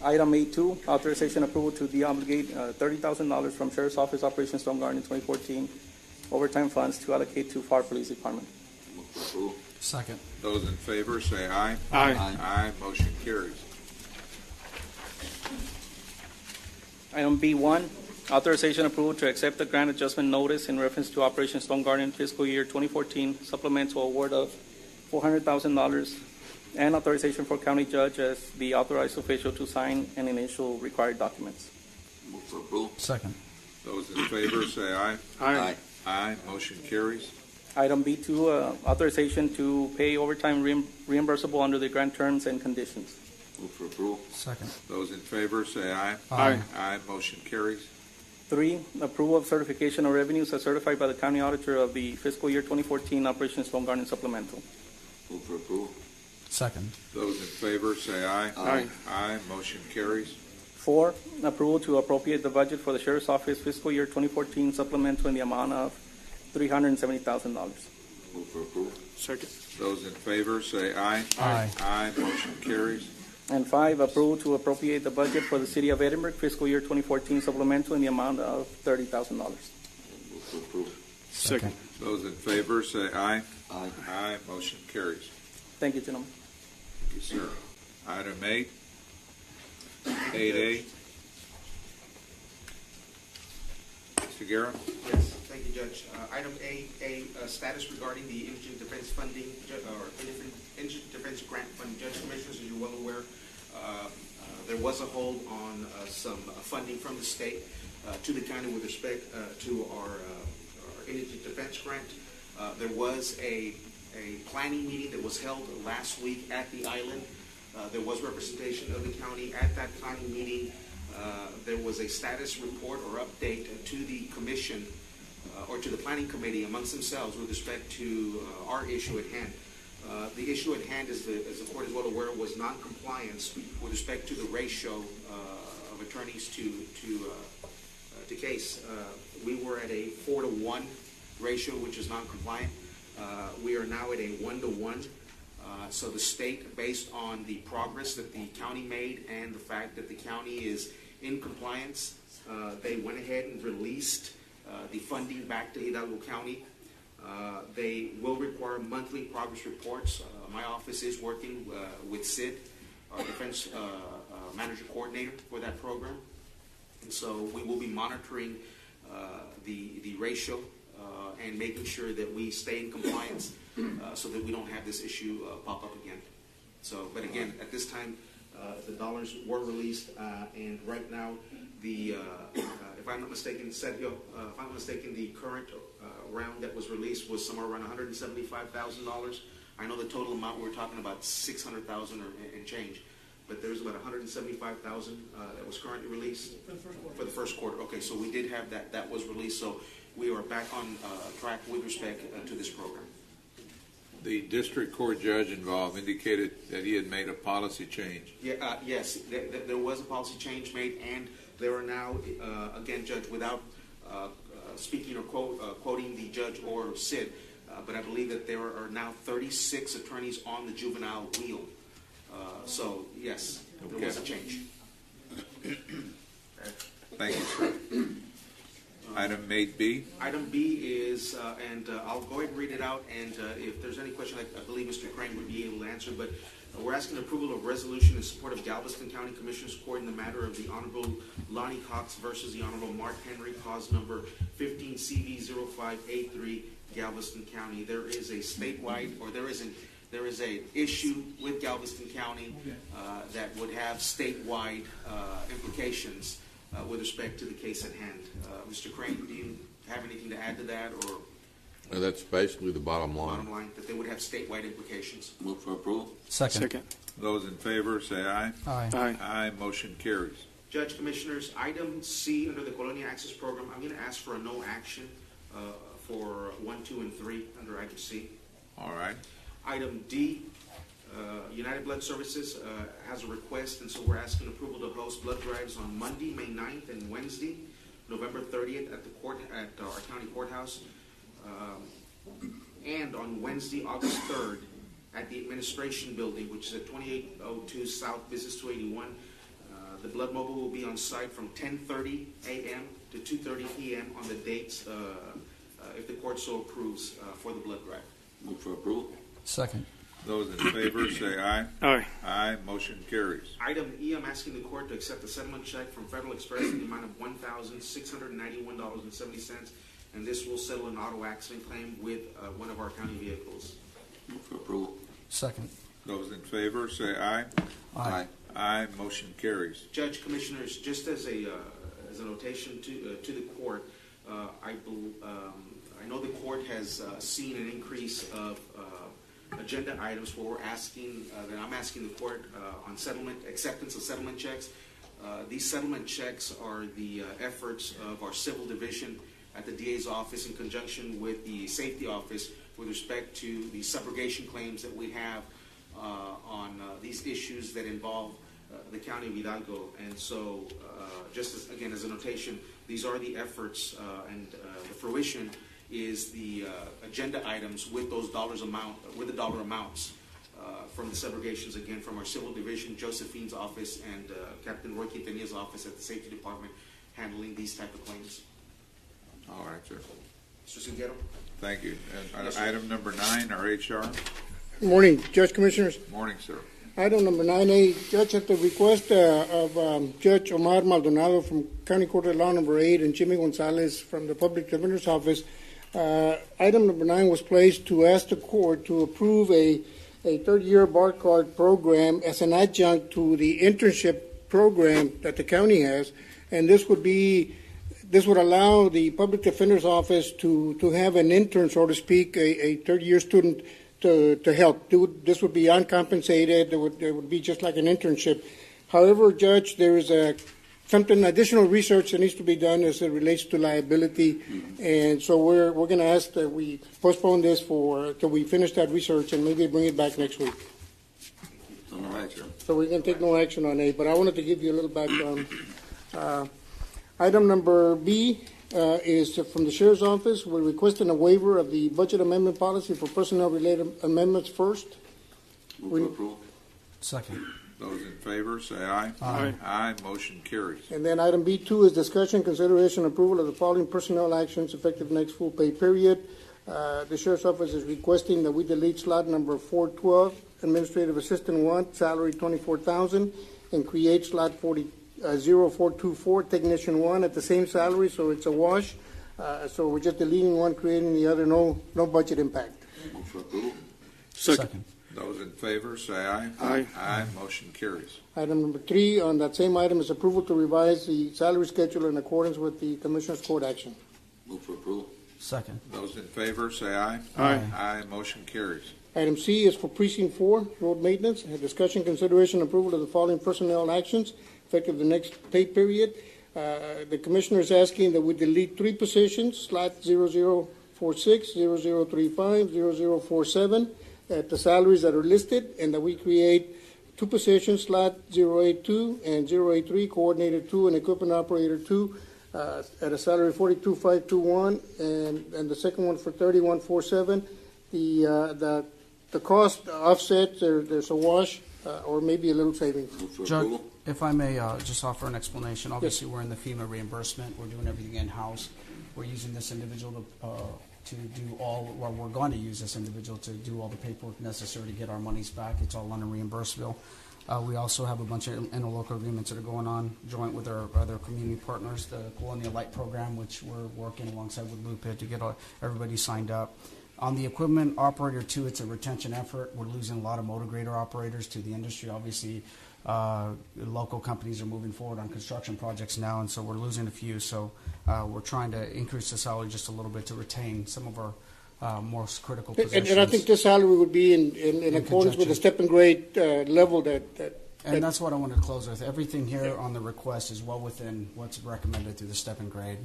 Item A2, authorization approval to deobligate $30,000 from Sheriff's Office Operation Stone Garden 2014 overtime funds to allocate to FAR Police Department. Move to approve. Second. Those in favor say aye. Aye. Aye. Motion carries. Item B1, authorization approval to accept the grant adjustment notice in reference to Operation Stone Garden fiscal year 2014 supplemental award of $400,000 and authorization for county judge as the authorized official to sign and initial required documents. Move to approve. Second. Those in favor say aye. Aye. Aye. Motion carries. Item B2, authorization to pay overtime reimbursable under the grant terms and conditions. Move to approve. Second. Those in favor say aye. Aye. Aye. Motion carries. 3, approval of certification of revenues as certified by the county auditor of the fiscal year 2014 Operation Stone Garden supplemental. Move to approve. Second. Those in favor say aye. Aye. Aye. Motion carries. 4, approval to appropriate the budget for the Sheriff's Office fiscal year 2014 supplemental in the amount of $370,000. Move to approve. Second. Those in favor say aye. Aye. Aye. Motion carries. And 5, approval to appropriate the budget for the City of Edinburgh fiscal year 2014 supplemental in the amount of $30,000. Move to approve. Second. Those in favor say aye. Aye. Aye. Motion carries. Thank you, gentlemen. Thank you, sir. Item 8. 8A. Mr. Guerra? Yes, thank you, Judge. Item A, status regarding the Indigent Defense Funding, or Indigent Defense Grant Fund. Judge, Commissioners, as you're well aware, there was a hold on some funding from the state to the county with respect to our Indigent Defense Grant. There was a planning meeting that was held last week at the island. There was representation of the county at that planning meeting. There was a status report or update to the commission or to the planning committee amongst themselves with respect to our issue at hand. The issue at hand, as the court is well aware, was non-compliance with respect to the ratio of attorneys to case. We were at a 4-to-1 ratio, which is non-compliant. We are now at a 1-to-1. So the state, based on the progress that the county made and the fact that the county is in compliance, they went ahead and released the funding back to Hidalgo County. They will require monthly progress reports. My office is working with Sid, our defense manager coordinator for that program. And so we will be monitoring the ratio and making sure that we stay in compliance so that we don't have this issue pop up again. So, but again, at this time, the dollars were released, and right now, if I'm not mistaken, Sergio, if I'm not mistaken, the current round that was released was somewhere around $175,000. I know the total amount we're talking about $600,000 and change, but there's about $175,000 that was currently released for the first quarter. Okay, so we did have that was released, so we are back on track with respect to this program. The district court judge involved indicated that he had made a policy change. Yeah, yes, there was a policy change made, and there are now, again, Judge, without speaking or quoting the judge or Sid, but I believe that there are now 36 attorneys on the juvenile wheel. So, yes, there was a change. Thank you, sir. Item 8B. Item B is, and I'll go ahead and read it out, and if there's any question, I believe Mr. Crane would be able to answer, but We're asking approval of resolution in support of Galveston County Commissioners Court in the matter of the Honorable Lonnie Cox versus the Honorable Mark Henry, cause number 15 CV0583, Galveston County. There is a statewide, or there is an issue with Galveston County that would have statewide implications with respect to the case at hand. Mr. Crane, do you have anything to add to that, or? That's basically the bottom line. Bottom line, that they would have statewide implications. Move for approval. Second. Those in favor say aye. Aye. Aye. Motion carries. Judge, Commissioners, item C under the Colonia Access Program, I'm going to ask for a no action for 1, 2, and 3 under item C. All right. Item D, United Blood Services has a request, and so we're asking approval to host blood drives on Monday, May 9th, and Wednesday, November 30th at our county courthouse, and on Wednesday, August 3rd at the Administration Building, which is at 2802 South Business 281. The blood mobile will be on site from 10:30 a.m. to 2:30 p.m. on the dates, if the court so approves, for the blood drive. Move for approval. Second. Those in favor say aye. Aye. Aye. Motion carries. Item E, I'm asking the court to accept a settlement check from Federal Express in the amount of $1,691.70, and this will settle an auto accident claim with one of our county vehicles. Move for approval. Second. Those in favor say aye. Aye. Aye. Motion carries. Judge, Commissioners, just as a notation to the court, I know the court has seen an increase of agenda items where I'm asking the court on acceptance of settlement checks. These settlement checks are the efforts of our civil division at the DA's office in conjunction with the safety office with respect to the subrogation claims that we have on these issues that involve the county of Hidalgo. And so, just as a notation, these are the efforts, and the fruition is the agenda items with those the dollar amounts from the subrogations, again, from our civil division, Josephine's office, and Captain Roy Quintania's office at the Safety Department, handling these type of claims. All right, sir. Mr. Siguero. Thank you. And Yes, item number 9, our HR. Good morning, Judge, Commissioners. Morning, sir. Item number 9A, Judge, at the request of Judge Omar Maldonado from County Court of Law number 8 and Jimmy Gonzalez from the Public Defender's Office, item number 9 was placed to ask the court to approve a third-year bar card program as an adjunct to the internship program that the county has, and this would allow the Public Defender's Office to have an intern, so to speak, a third-year student to help. This would be uncompensated. It would be just like an internship. However, Judge, there is something additional research that needs to be done as it relates to liability, and so we're going to ask that we postpone this till we finish that research and maybe bring it back next week. All right, sir. So we're going to take no action on A, but I wanted to give you a little background. Item number B is from the Sheriff's Office. We're requesting a waiver of the budget amendment policy for personnel-related amendments first. Move for approval. Second. Those in favor say aye. Aye. Aye. Motion carries. And then item B2 is discussion, consideration, approval of the following personnel actions effective next full pay period. The Sheriff's Office is requesting that we delete slot number 412, Administrative Assistant 1, salary $24,000, and create slot 0424, Technician 1 at the same salary, so it's a wash. So we're just deleting one, creating the other, no budget impact. Move for approval. Second. Those in favor say aye. Aye. Aye. Motion carries. Item number 3 on that same item is approval to revise the salary schedule in accordance with the Commissioner's Court action. Move for approval. Second. Those in favor say aye. Aye. Aye. Motion carries. Item C is for Precinct 4, road maintenance. A discussion, consideration, approval of the following personnel actions effective the next pay period. The Commissioner is asking that we delete 3 positions, slot 0046, 0035, 0047, at the salaries that are listed, and that we create 2 positions, slot 082 and 083, coordinator 2 and equipment operator 2, at a salary of 42,521, and the second one for 31,447. The cost offset, there's a wash, or maybe a little savings. Move for Judge, approval. if I may just offer an explanation. Obviously, we're in the FEMA reimbursement. We're doing everything in-house. We're using this individual to do all, well, we're going to use this individual to do all the paperwork necessary to get our monies back. It's all under reimbursable. We also have a bunch of interlocal agreements that are going on joint with our other community partners, the Colonial Light program, which we're working alongside with Lupe to get everybody signed up. On the equipment operator, too, it's a retention effort. We're losing a lot of motor grader operators to the industry. Obviously, local companies are moving forward on construction projects now, and so we're losing a few. So we're trying to increase the salary just a little bit to retain some of our most critical positions. And I think this salary would be in accordance with the step and grade level and that's what I wanted to close with. Everything here on the request is well within what's recommended through the step and grade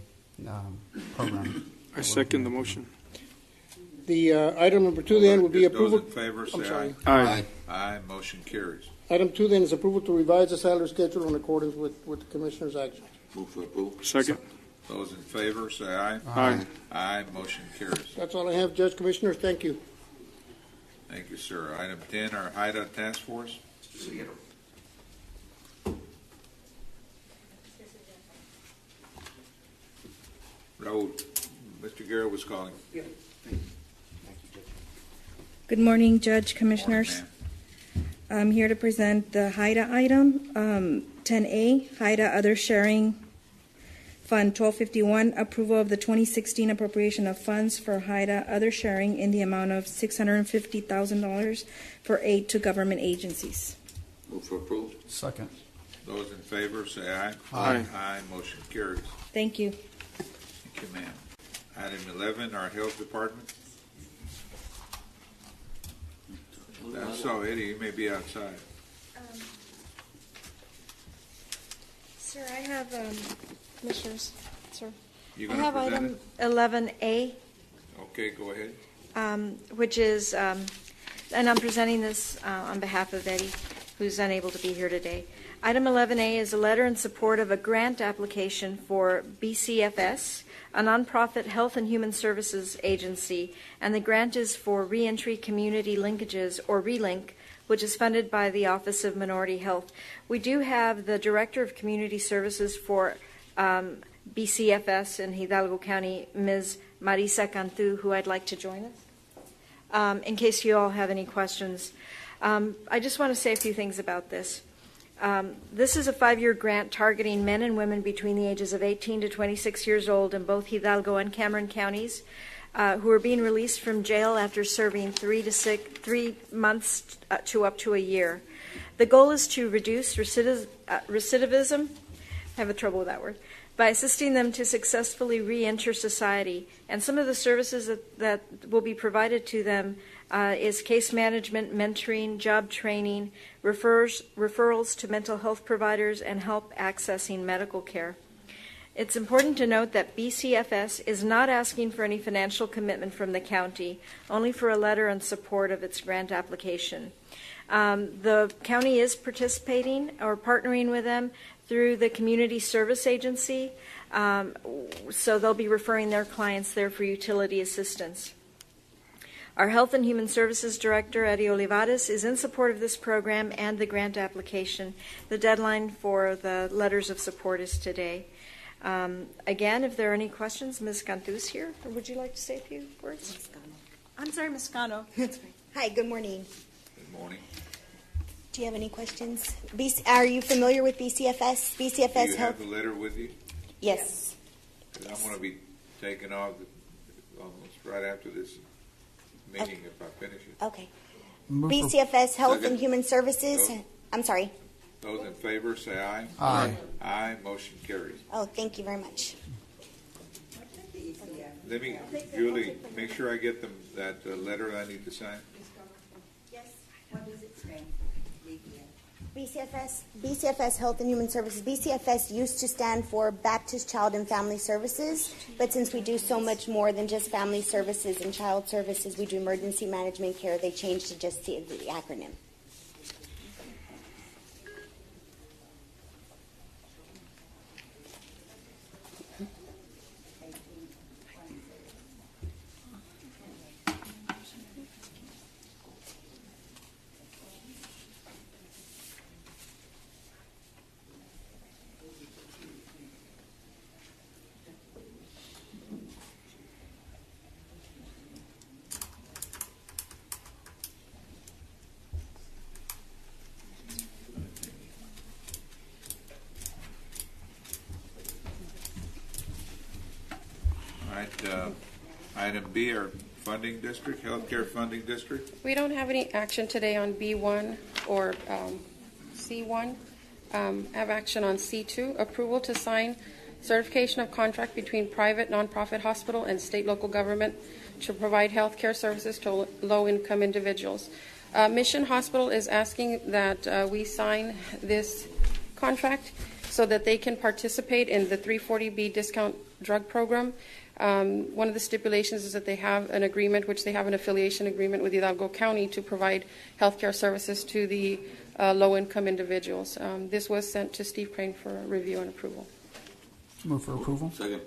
program. I second the motion. The item number 2 then would be approval. Those in favor say aye. Aye. Aye. Motion carries. Item 2 then is approval to revise the salary schedule in accordance with the Commissioner's action. Move to approve. Second. Those in favor say aye. Aye. Aye. Motion carries. That's all I have, Judge, Commissioners. Thank you. Thank you, sir. Item 10, our HIDA Task Force. Raul, Mr. Guerra was calling. Good morning, Judge, Commissioners. I'm here to present the HIDA item, 10A, HIDA Other Sharing Fund 1251, approval of the 2016 appropriation of funds for HIDA Other Sharing in the amount of $650,000 for aid to government agencies. Move to approve. Second. Those in favor say aye. Aye. Aye. Motion carries. Thank you. Thank you, ma'am. Item 11, our Health Department. I saw Eddie. You may be outside. Sir, I have, Commissioners, sir. You I gonna have present item 11A, Okay, go ahead. which is, and I'm presenting this on behalf of Eddie, who's unable to be here today. Item 11A is a letter in support of a grant application for BCFS, a nonprofit health and human services agency, and the grant is for Reentry Community Linkages, or RELINK, which is funded by the Office of Minority Health. We do have the Director of Community Services for BCFS in Hidalgo County, Ms. Marisa Cantu, who I'd like to join us. In case you all have any questions, I just want to say a few things about this. This is a 5-year grant targeting men and women between the ages of 18 to 26 years old in both Hidalgo and Cameron counties who are being released from jail after serving 3 months to up to a year. The goal is to reduce recidivism, I have trouble with that word, by assisting them to successfully re-enter society. And some of the services that will be provided to them is case management, mentoring, job training, referrals to mental health providers, and help accessing medical care. It's important to note that BCFS is not asking for any financial commitment from the county, only for a letter in support of its grant application. The county is participating or partnering with them through the Community Service Agency, so they'll be referring their clients there for utility assistance. Our Health and Human Services Director, Eddie Olivares, is in support of this program and the grant application. The deadline for the letters of support is today. Again, if there are any questions, Ms. Cantu's here. Or would you like to say a few words? I'm sorry, Ms. Cano. Hi, good morning. Good morning. Do you have any questions? Are you familiar with BCFS? BCFS Do you Health? have the letter with you? Yes. 'Cause I'm going to be taking off almost right after this meeting if I finish it. Okay. BCFS Health Second. and Human Services. Those- I'm sorry. Those in favor say aye. Aye. Aye. Motion carries. Oh, thank you very much. Let me, Julie, make sure I get them that letter I need to sign. Yes. What does it say? BCFS Health and Human Services. BCFS used to stand for Baptist Child and Family Services, but since we do so much more than just family services and child services, we do emergency management care, they changed to just the acronym. right, item B, our funding district, healthcare funding district. We don't have any action today on B1 or C1. Have action on C2, approval to sign certification of contract between private nonprofit hospital and state local government to provide health care services to low-income individuals. Mission Hospital is asking that we sign this contract so that they can participate in the 340B discount drug program. One of the stipulations is that they have an agreement, which they have an affiliation agreement with Hidalgo County to provide health care services to the low-income individuals. This was sent to Steve Crane for review and approval. Move for approval. Second.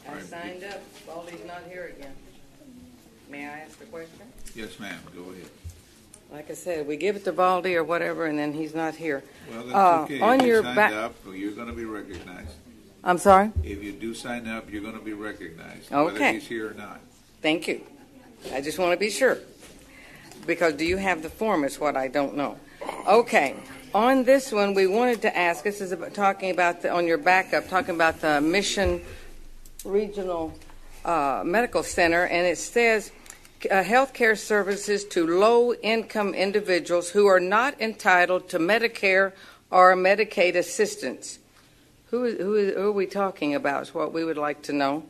I signed up. Baldy's not here again. May I ask a question? Yes, ma'am. Go ahead. Like I said, we give it to Baldy or whatever, and then he's not here. Well, that's okay. On if you your signed back, up, you're going to be recognized. I'm sorry? If you do sign up, you're going to be recognized, Okay. whether he's here or not. Thank you. I just want to be sure. Because do you have the form is what I don't know. Okay. On this one, we wanted to ask, this is about talking about, on your backup, talking about the Mission Regional Medical Center, and it says health care services to low-income individuals who are not entitled to Medicare or Medicaid assistance. Who are we talking about is what we would like to know.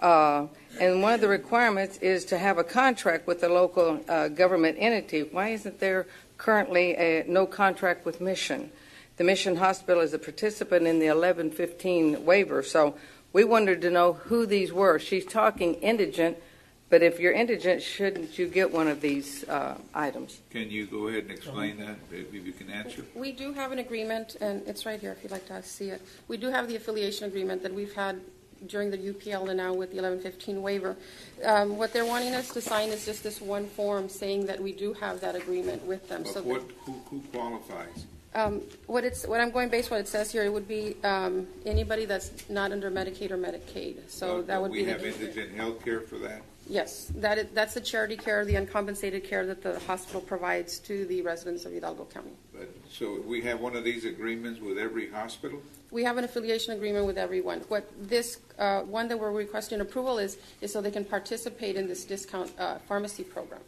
And one of the requirements is to have a contract with the local government entity. Why isn't there currently no contract with Mission? The Mission Hospital is a participant in the 1115 waiver, so we wanted to know who these were. She's talking indigent, but if you're indigent, shouldn't you get one of these items? Can you go ahead and explain that, if you can answer? We do have an agreement, and it's right here if you'd like to see it. We do have the affiliation agreement that we've had during the UPL and now with the 1115 waiver. What they're wanting us to sign is just this one form saying that we do have that agreement with them. But So who qualifies? what I'm going based on what it says here, it would be anybody that's not under Medicaid or Medicaid. So that would be we have indigent health care for that? Yes, that's the charity care, the uncompensated care that the hospital provides to the residents of Hidalgo County. But, so we have one of these agreements with every hospital? We have an affiliation agreement with everyone. What this one that we're requesting approval is so they can participate in this discount pharmacy program.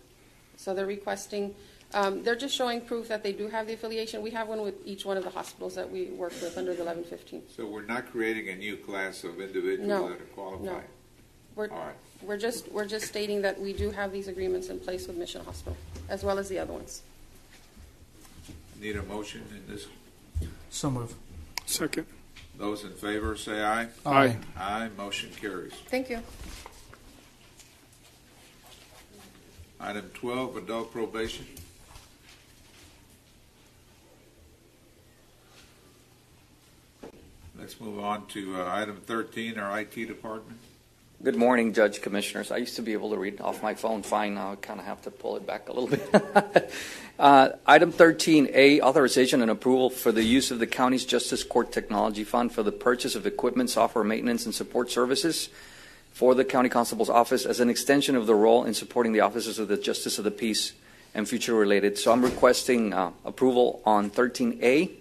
So they're requesting, they're just showing proof that they do have the affiliation. We have one with each one of the hospitals that we work with under the 1115. So we're not creating a new class of individuals No, that are qualified? no. We're, All right. we're just stating that we do have these agreements in place with Mission Hospital, as well as the other ones. Need a motion in this? So move. Second. Those in favor say aye. Aye. Aye. Motion carries. Thank you. Item 12, adult probation. Let's move on to item 13, our IT department. Good morning, Judge, Commissioners. I used to be able to read off my phone fine. Now I kind of have to pull it back a little bit. Item 13A, authorization and approval for the use of the county's Justice Court Technology Fund for the purchase of equipment, software, maintenance, and support services for the County Constable's Office as an extension of the role in supporting the offices of the Justice of the Peace and future related. So I'm requesting approval on 13A.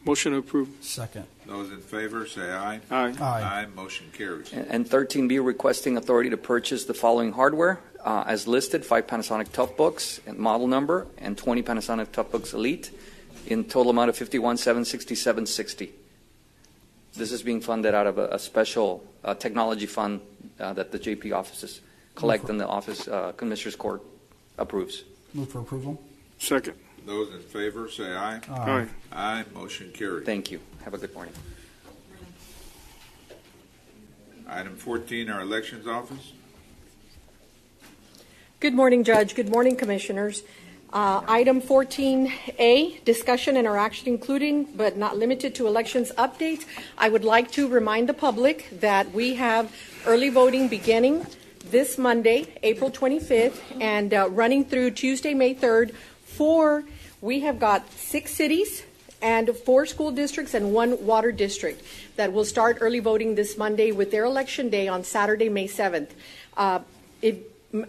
Motion approved. Second. Those in favor say aye. Aye. Aye. Motion carries. And 13B, requesting authority to purchase the following hardware as listed: 5 Panasonic Toughbooks and model number, and 20 Panasonic Toughbooks Elite, in total amount of $51,767.60. This is being funded out of a special technology fund that the JP offices collect, and the office Commissioners Court approves. Move for approval. Second. Those in favor say aye. Aye. Aye. Motion carries. Thank you. Have a good morning. Item 14, our elections office. Good morning, Judge. Good morning, Commissioners. Item 14A, discussion and interaction, including but not limited to elections updates. I would like to remind the public that we have early voting beginning this Monday, April 25th, and running through Tuesday, May 3rd. We have got 6 cities and 4 school districts and 1 water district that will start early voting this Monday with their election day on Saturday, May 7th. If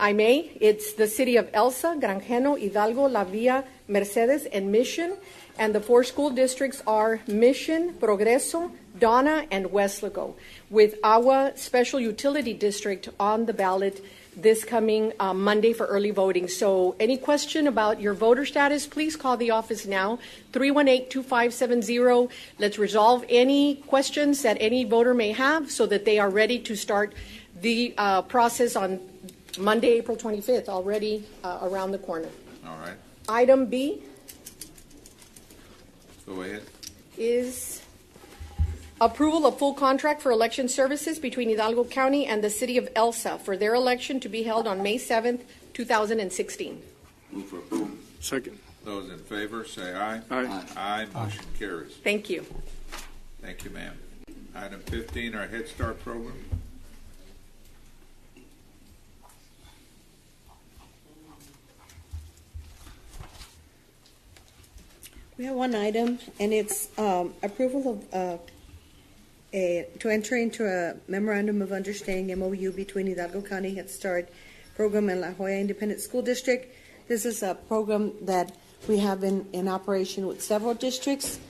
I may, it's the city of Elsa, Granjeno, Hidalgo, La Villa, Mercedes, and Mission. And the 4 school districts are Mission, Progreso, Donna and Weslaco, with our special utility district on the ballot this coming Monday for early voting. So any question about your voter status, please call the office now, 318-2570. Let's resolve any questions that any voter may have so that they are ready to start the process on Monday, April 25th, already around the corner. All right. Item B Go ahead. is approval of full contract for election services between Hidalgo County and the City of Elsa for their election to be held on May 7th, 2016. Move for approval. Second. Those in favor, say aye. Aye. Aye. Motion carries. Thank you. Thank you, ma'am. Item 15, our Head Start program. We have one item, and it's approval of to enter into a memorandum of understanding MOU between Hidalgo County Head Start program and La Jolla Independent School District. This is a program that we have in operation with several districts.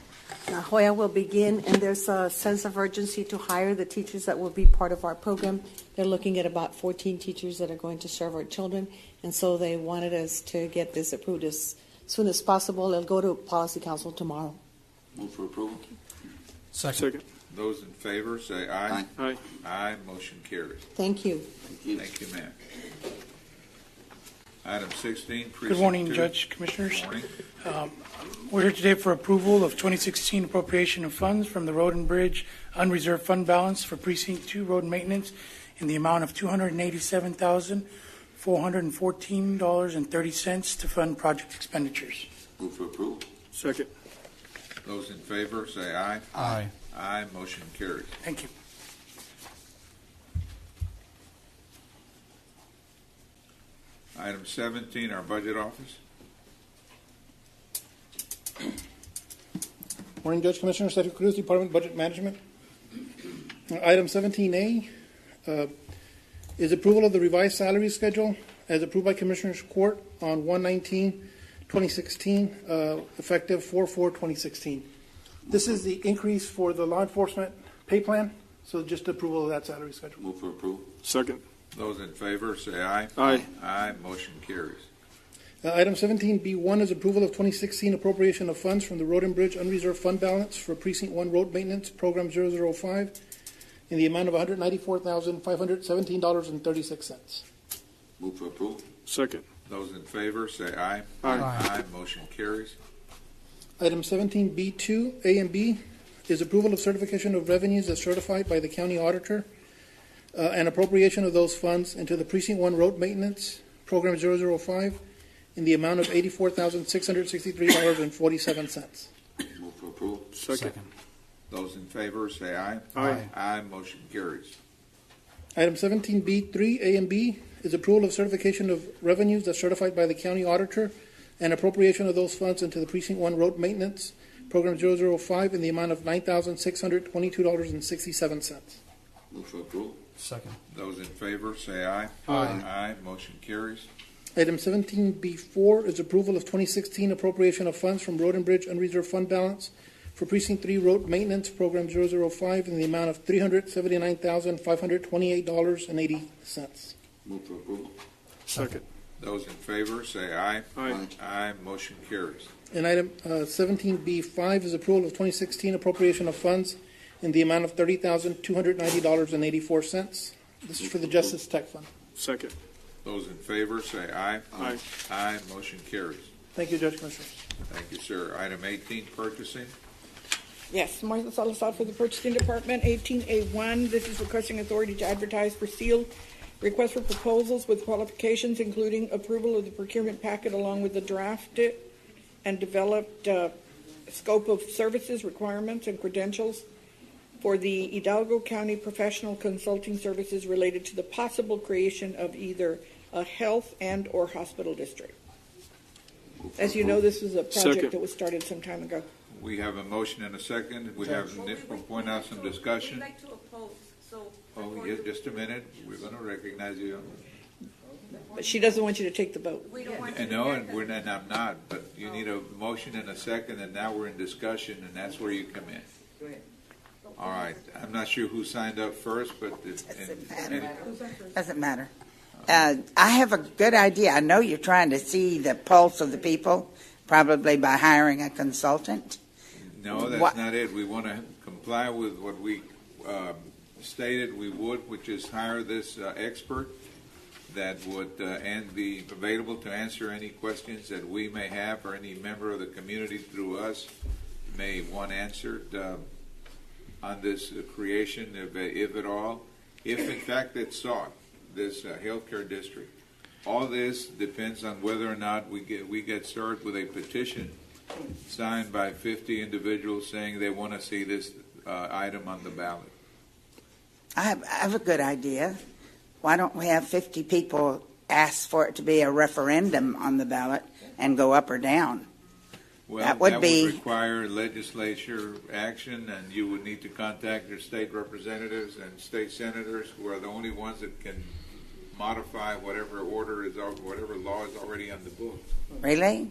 La Jolla will begin, and there's a sense of urgency to hire the teachers that will be part of our program. They're looking at about 14 teachers that are going to serve our children, and so they wanted us to get this approved as soon as possible. It'll go to Policy Council tomorrow. Move for approval. Second. Those in favor, say aye. Aye. Aye. Motion carries. Thank you. Thank you, ma'am. Item 16, Precinct Good morning, 2. Judge, Commissioners. Morning. We're here today for approval of 2016 appropriation of funds from the Road and Bridge unreserved fund balance for Precinct 2 road maintenance in the amount of $287,414.30 to fund project expenditures. Move for approval. Second. Those in favor, say aye. Aye. Aye. Motion carries. Thank you. Item 17, our Budget Office. Morning, Judge, Commissioner, Sergio Cruz, Department of Budget Management. Item 17A is approval of the revised salary schedule as approved by Commissioners Court on 1/19/2016, effective 4/4/2016. This is the increase for the law enforcement pay plan, so just approval of that salary schedule. Move for approval. Second. Those in favor, say aye. Aye. Aye. Motion carries. Item 17B1 is approval of 2016 appropriation of funds from the Road and Bridge unreserved fund balance for Precinct 1 Road Maintenance, Program 005, in the amount of $194,517.36. Move for approval. Second. Those in favor, say aye. Aye. Aye. Motion carries. Item 17B2, A and B, is approval of certification of revenues as certified by the county auditor and appropriation of those funds into the Precinct 1 Road Maintenance, Program 005, in the amount of $84,663.47. Move for approval. Second. Those in favor, say aye. Aye. Aye. Motion carries. Item 17B3, A and B, is approval of certification of revenues as certified by the county auditor and appropriation of those funds into the Precinct 1 Road Maintenance, Program 005, in the amount of $9,622.67. Move for approval. Second. Those in favor, say aye. Aye. Aye. Motion carries. Item 17B4 is approval of 2016 appropriation of funds from Road and Bridge unreserved fund balance for Precinct 3 Road Maintenance, Program 005, in the amount of $379,528.80. Move for approval. Second. Those in favor, say aye. Aye. Aye. Motion carries. And item 17B5 is approval of 2016 appropriation of funds in the amount of $30,290.84. This is for the Justice Tech Fund. Second. Those in favor, say aye. Aye. Aye. Motion carries. Thank you, Judge Commissioners. Thank you, sir. Item 18, Purchasing. Yes, Martha Salazar for the Purchasing Department. 18A1, this is requesting authority to advertise for sealed request for proposals with qualifications, including approval of the procurement packet along with the drafted and developed scope of services, requirements, and credentials for the Hidalgo County professional consulting services related to the possible creation of either a health and or hospital district. As you know, this was a project Second. that was started some time ago. We have a motion and a second. We have, Nick will point out some discussion. We'd like to oppose, so. Oh, yes, just a minute. We're going to recognize you. But she doesn't want you to take the vote. We don't want I know, and I'm not, but you need a motion and a second, and now we're in discussion, and that's where you come in. All right. I'm not sure who signed up first, but Doesn't matter. I have a good idea. I know you're trying to see the pulse of the people, probably by hiring a consultant. No, that's not it. We want to comply with what we stated we would, which is hire this expert that would and be available to answer any questions that we may have or any member of the community through us may want answered on this creation, if at all, if in fact it's sought, this healthcare district. All this depends on whether or not we get started with a petition signed by 50 individuals saying they want to see this item on the ballot. I have a good idea. Why don't we have 50 people ask for it to be a referendum on the ballot and go up or down? Well, that would require legislature action, and you would need to contact your state representatives and state senators, who are the only ones that can modify whatever whatever law is already on the books. Really?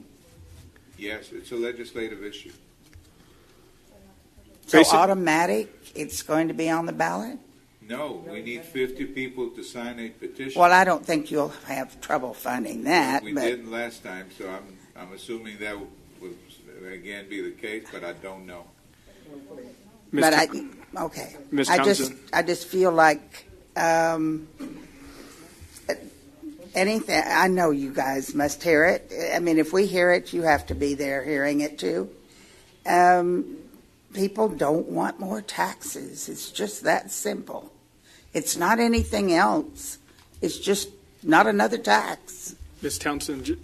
Yes, it's a legislative issue. So automatic, it's going to be on the ballot? No, we need 50 people to sign a petition. Well, I don't think you'll have trouble finding that. We but didn't last time, so I'm assuming that would again be the case, but I don't know. But okay. Ms. I just feel like anything. I know you guys must hear it. I mean, if we hear it, you have to be there hearing it too. People don't want more taxes. It's just that simple. It's not anything else. It's just not another tax. Ms. Townsend,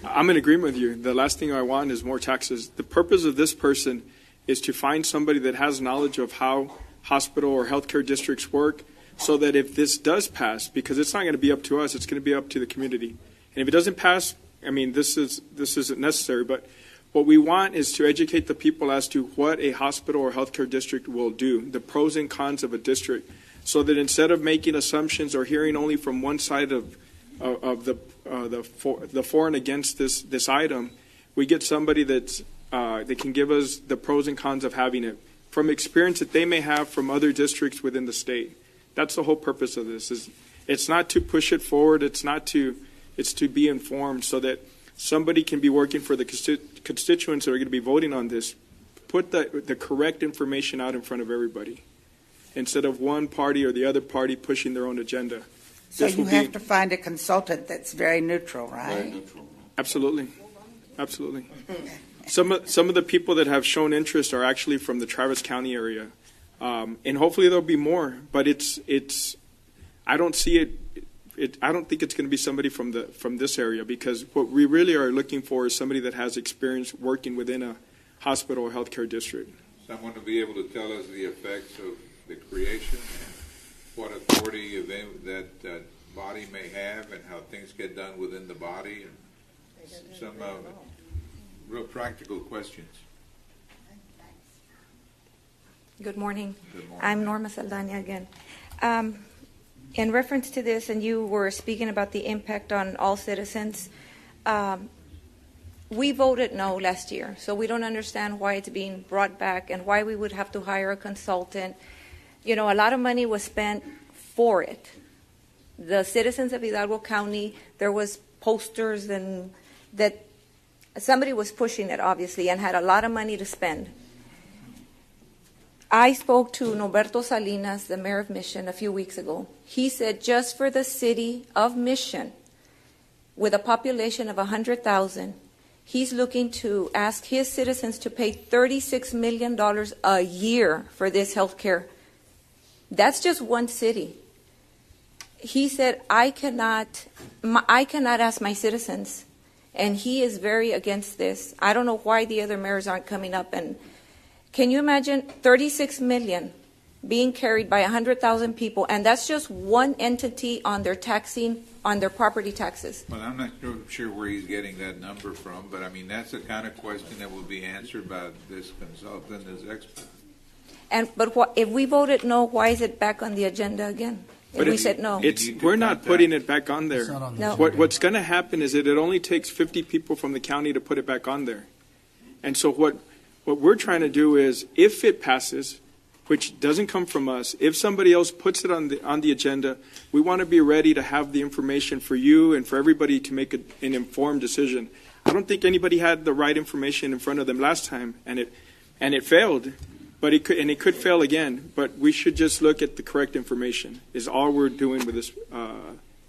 I'm in agreement with you. The last thing I want is more taxes. The purpose of this person is to find somebody that has knowledge of how hospital or healthcare districts work, so that if this does pass, because it's not going to be up to us, it's going to be up to the community. And if it doesn't pass, I mean, this isn't necessary, but what we want is to educate the people as to what a hospital or healthcare district will do, the pros and cons of a district, so that instead of making assumptions or hearing only from one side of the for and against this item, we get somebody that can give us the pros and cons of having it from experience that they may have from other districts within the state. That's the whole purpose of this. It's not to push it forward. It's to be informed so that somebody can be working for the constituents that are going to be voting on this. Put the correct information out in front of everybody, instead of one party or the other party pushing their own agenda. So you have to find a consultant that's very neutral, right? Very neutral. Absolutely. Some of the people that have shown interest are actually from the Travis County area, and hopefully there'll be more. But I don't see it. I don't think it's going to be somebody from this area, because what we really are looking for is somebody that has experience working within a hospital or healthcare district. Someone to be able to tell us the effects of the creation and what authority that body may have and how things get done within the body, and some real practical questions. Good morning. Good morning. I'm Norma Saldana again. In reference to this, and you were speaking about the impact on all citizens, we voted no last year, so we don't understand why it's being brought back and why we would have to hire a consultant. You know, a lot of money was spent for it. The citizens of Hidalgo County, there was posters and that somebody was pushing it, obviously, and had a lot of money to spend. I spoke to Norberto Salinas, the mayor of Mission, a few weeks ago. He said just for the city of Mission, with a population of 100,000, he's looking to ask his citizens to pay $36 million a year for this health care. That's just one city. He said, I cannot ask my citizens, and he is very against this. I don't know why the other mayors aren't coming up. And can you imagine 36 million being carried by 100,000 people, and that's just one entity on their property taxes? Well, I'm not sure where he's getting that number from, but I mean, that's the kind of question that will be answered by this consultant, this expert. But if we voted no, why is it back on the agenda again? If we said no. We're not putting it back on there. No. What's going to happen is that it only takes 50 people from the county to put it back on there. And so what we're trying to do is, if it passes, which doesn't come from us, if somebody else puts it on the agenda, we want to be ready to have the information for you and for everybody to make an informed decision. I don't think anybody had the right information in front of them last time, and it failed, but it could fail again. But we should just look at the correct information. Is all we're doing with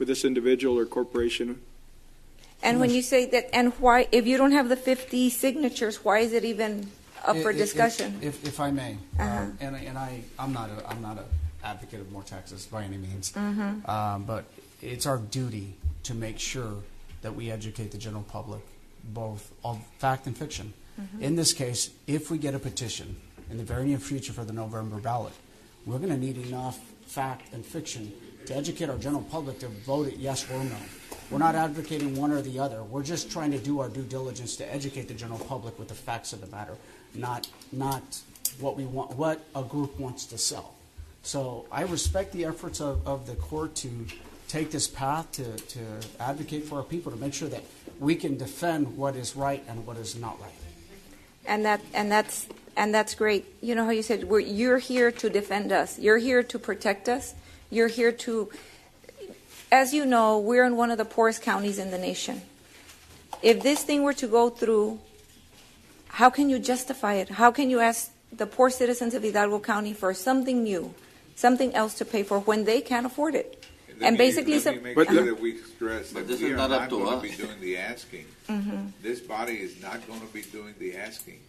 this individual or corporation. And when you say that, and why, if you don't have the 50 signatures, why is it even up for discussion? If I may, I'm not an advocate of more taxes by any means, but it's our duty to make sure that we educate the general public, both of fact and fiction. In this case, if we get a petition in the very near future for the November ballot, we're going to need enough fact and fiction to educate our general public to vote it yes or no. We're not advocating one or the other. We're just trying to do our due diligence to educate the general public with the facts of the matter, not what we want, what a group wants to sell. So I respect the efforts of the court to take this path to advocate for our people, to make sure that we can defend what is right and what is not right. And that's great. You know how you said you're here to defend us. You're here to protect us. You're here to, as you know, we're in one of the poorest counties in the nation. If this thing were to go through, how can you justify it? How can you ask the poor citizens of Hidalgo County for something new, something else to pay for when they can't afford it? Let me make sure that we stress that this we is are not up not to going to us. be doing the asking. This body is not going to be doing the asking.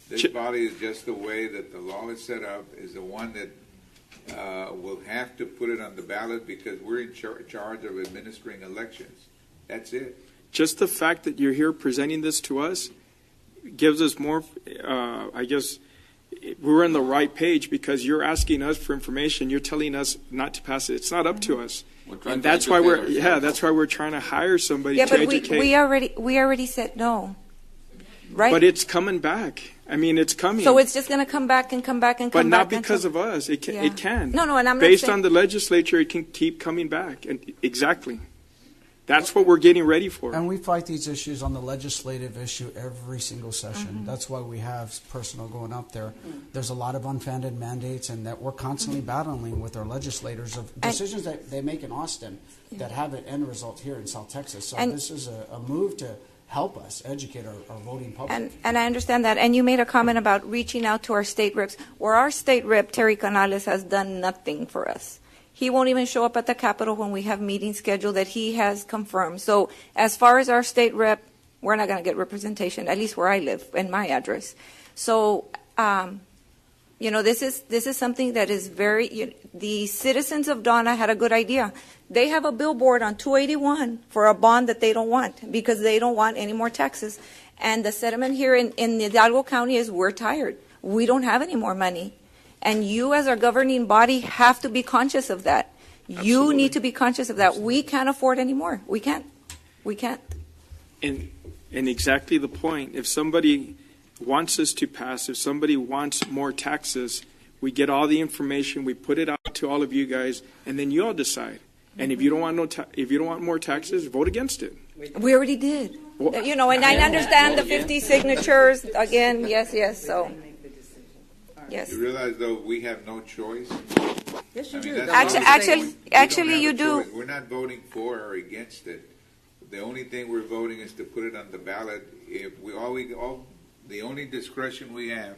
This body is just the way that the law is set up, is the one that will have to put it on the ballot because we're in charge of administering elections. That's it. Just the fact that you're here presenting this to us gives us more, I guess, we're on the right page because you're asking us for information. You're telling us not to pass it. It's not up to us. And that's why that's why we're trying to hire somebody to educate. But we already said no, right? But it's coming back. I mean, it's coming. So it's just going to come back and come back and come back. But not because of us. It can. It can. No, and I'm not based saying, on the legislature, it can keep coming back. And exactly. That's what we're getting ready for. And we fight these issues on the legislative issue every single session. That's why we have personnel going up there. There's a lot of unfunded mandates, and that we're constantly battling with our legislators of decisions that they make in Austin that have an end result here in South Texas. So this is a move to help us educate our voting public. And I understand that. And you made a comment about reaching out to our state reps, where our state rep, Terry Canales, has done nothing for us. He won't even show up at the Capitol when we have meetings scheduled that he has confirmed. So as far as our state rep, we're not going to get representation, at least where I live, in my address. So, this is something that is the citizens of Donna had a good idea. They have a billboard on 281 for a bond that they don't want because they don't want any more taxes. And the sentiment here in Hidalgo County is we're tired. We don't have any more money. And you, as our governing body, have to be conscious of that. Absolutely. You need to be conscious of that. We can't afford anymore. We can't. And exactly the point. If somebody wants us to pass, if somebody wants more taxes, we get all the information, we put it out to all of you guys, and then you all decide. And if you don't want more taxes, vote against it. We already did. Well, and I understand the 50 signatures again. Yes. So. Yes. You realize, though, we have no choice? Yes, you do. Actually, you do. We're not voting for or against it. The only thing we're voting is to put it on the ballot. If the only discretion we have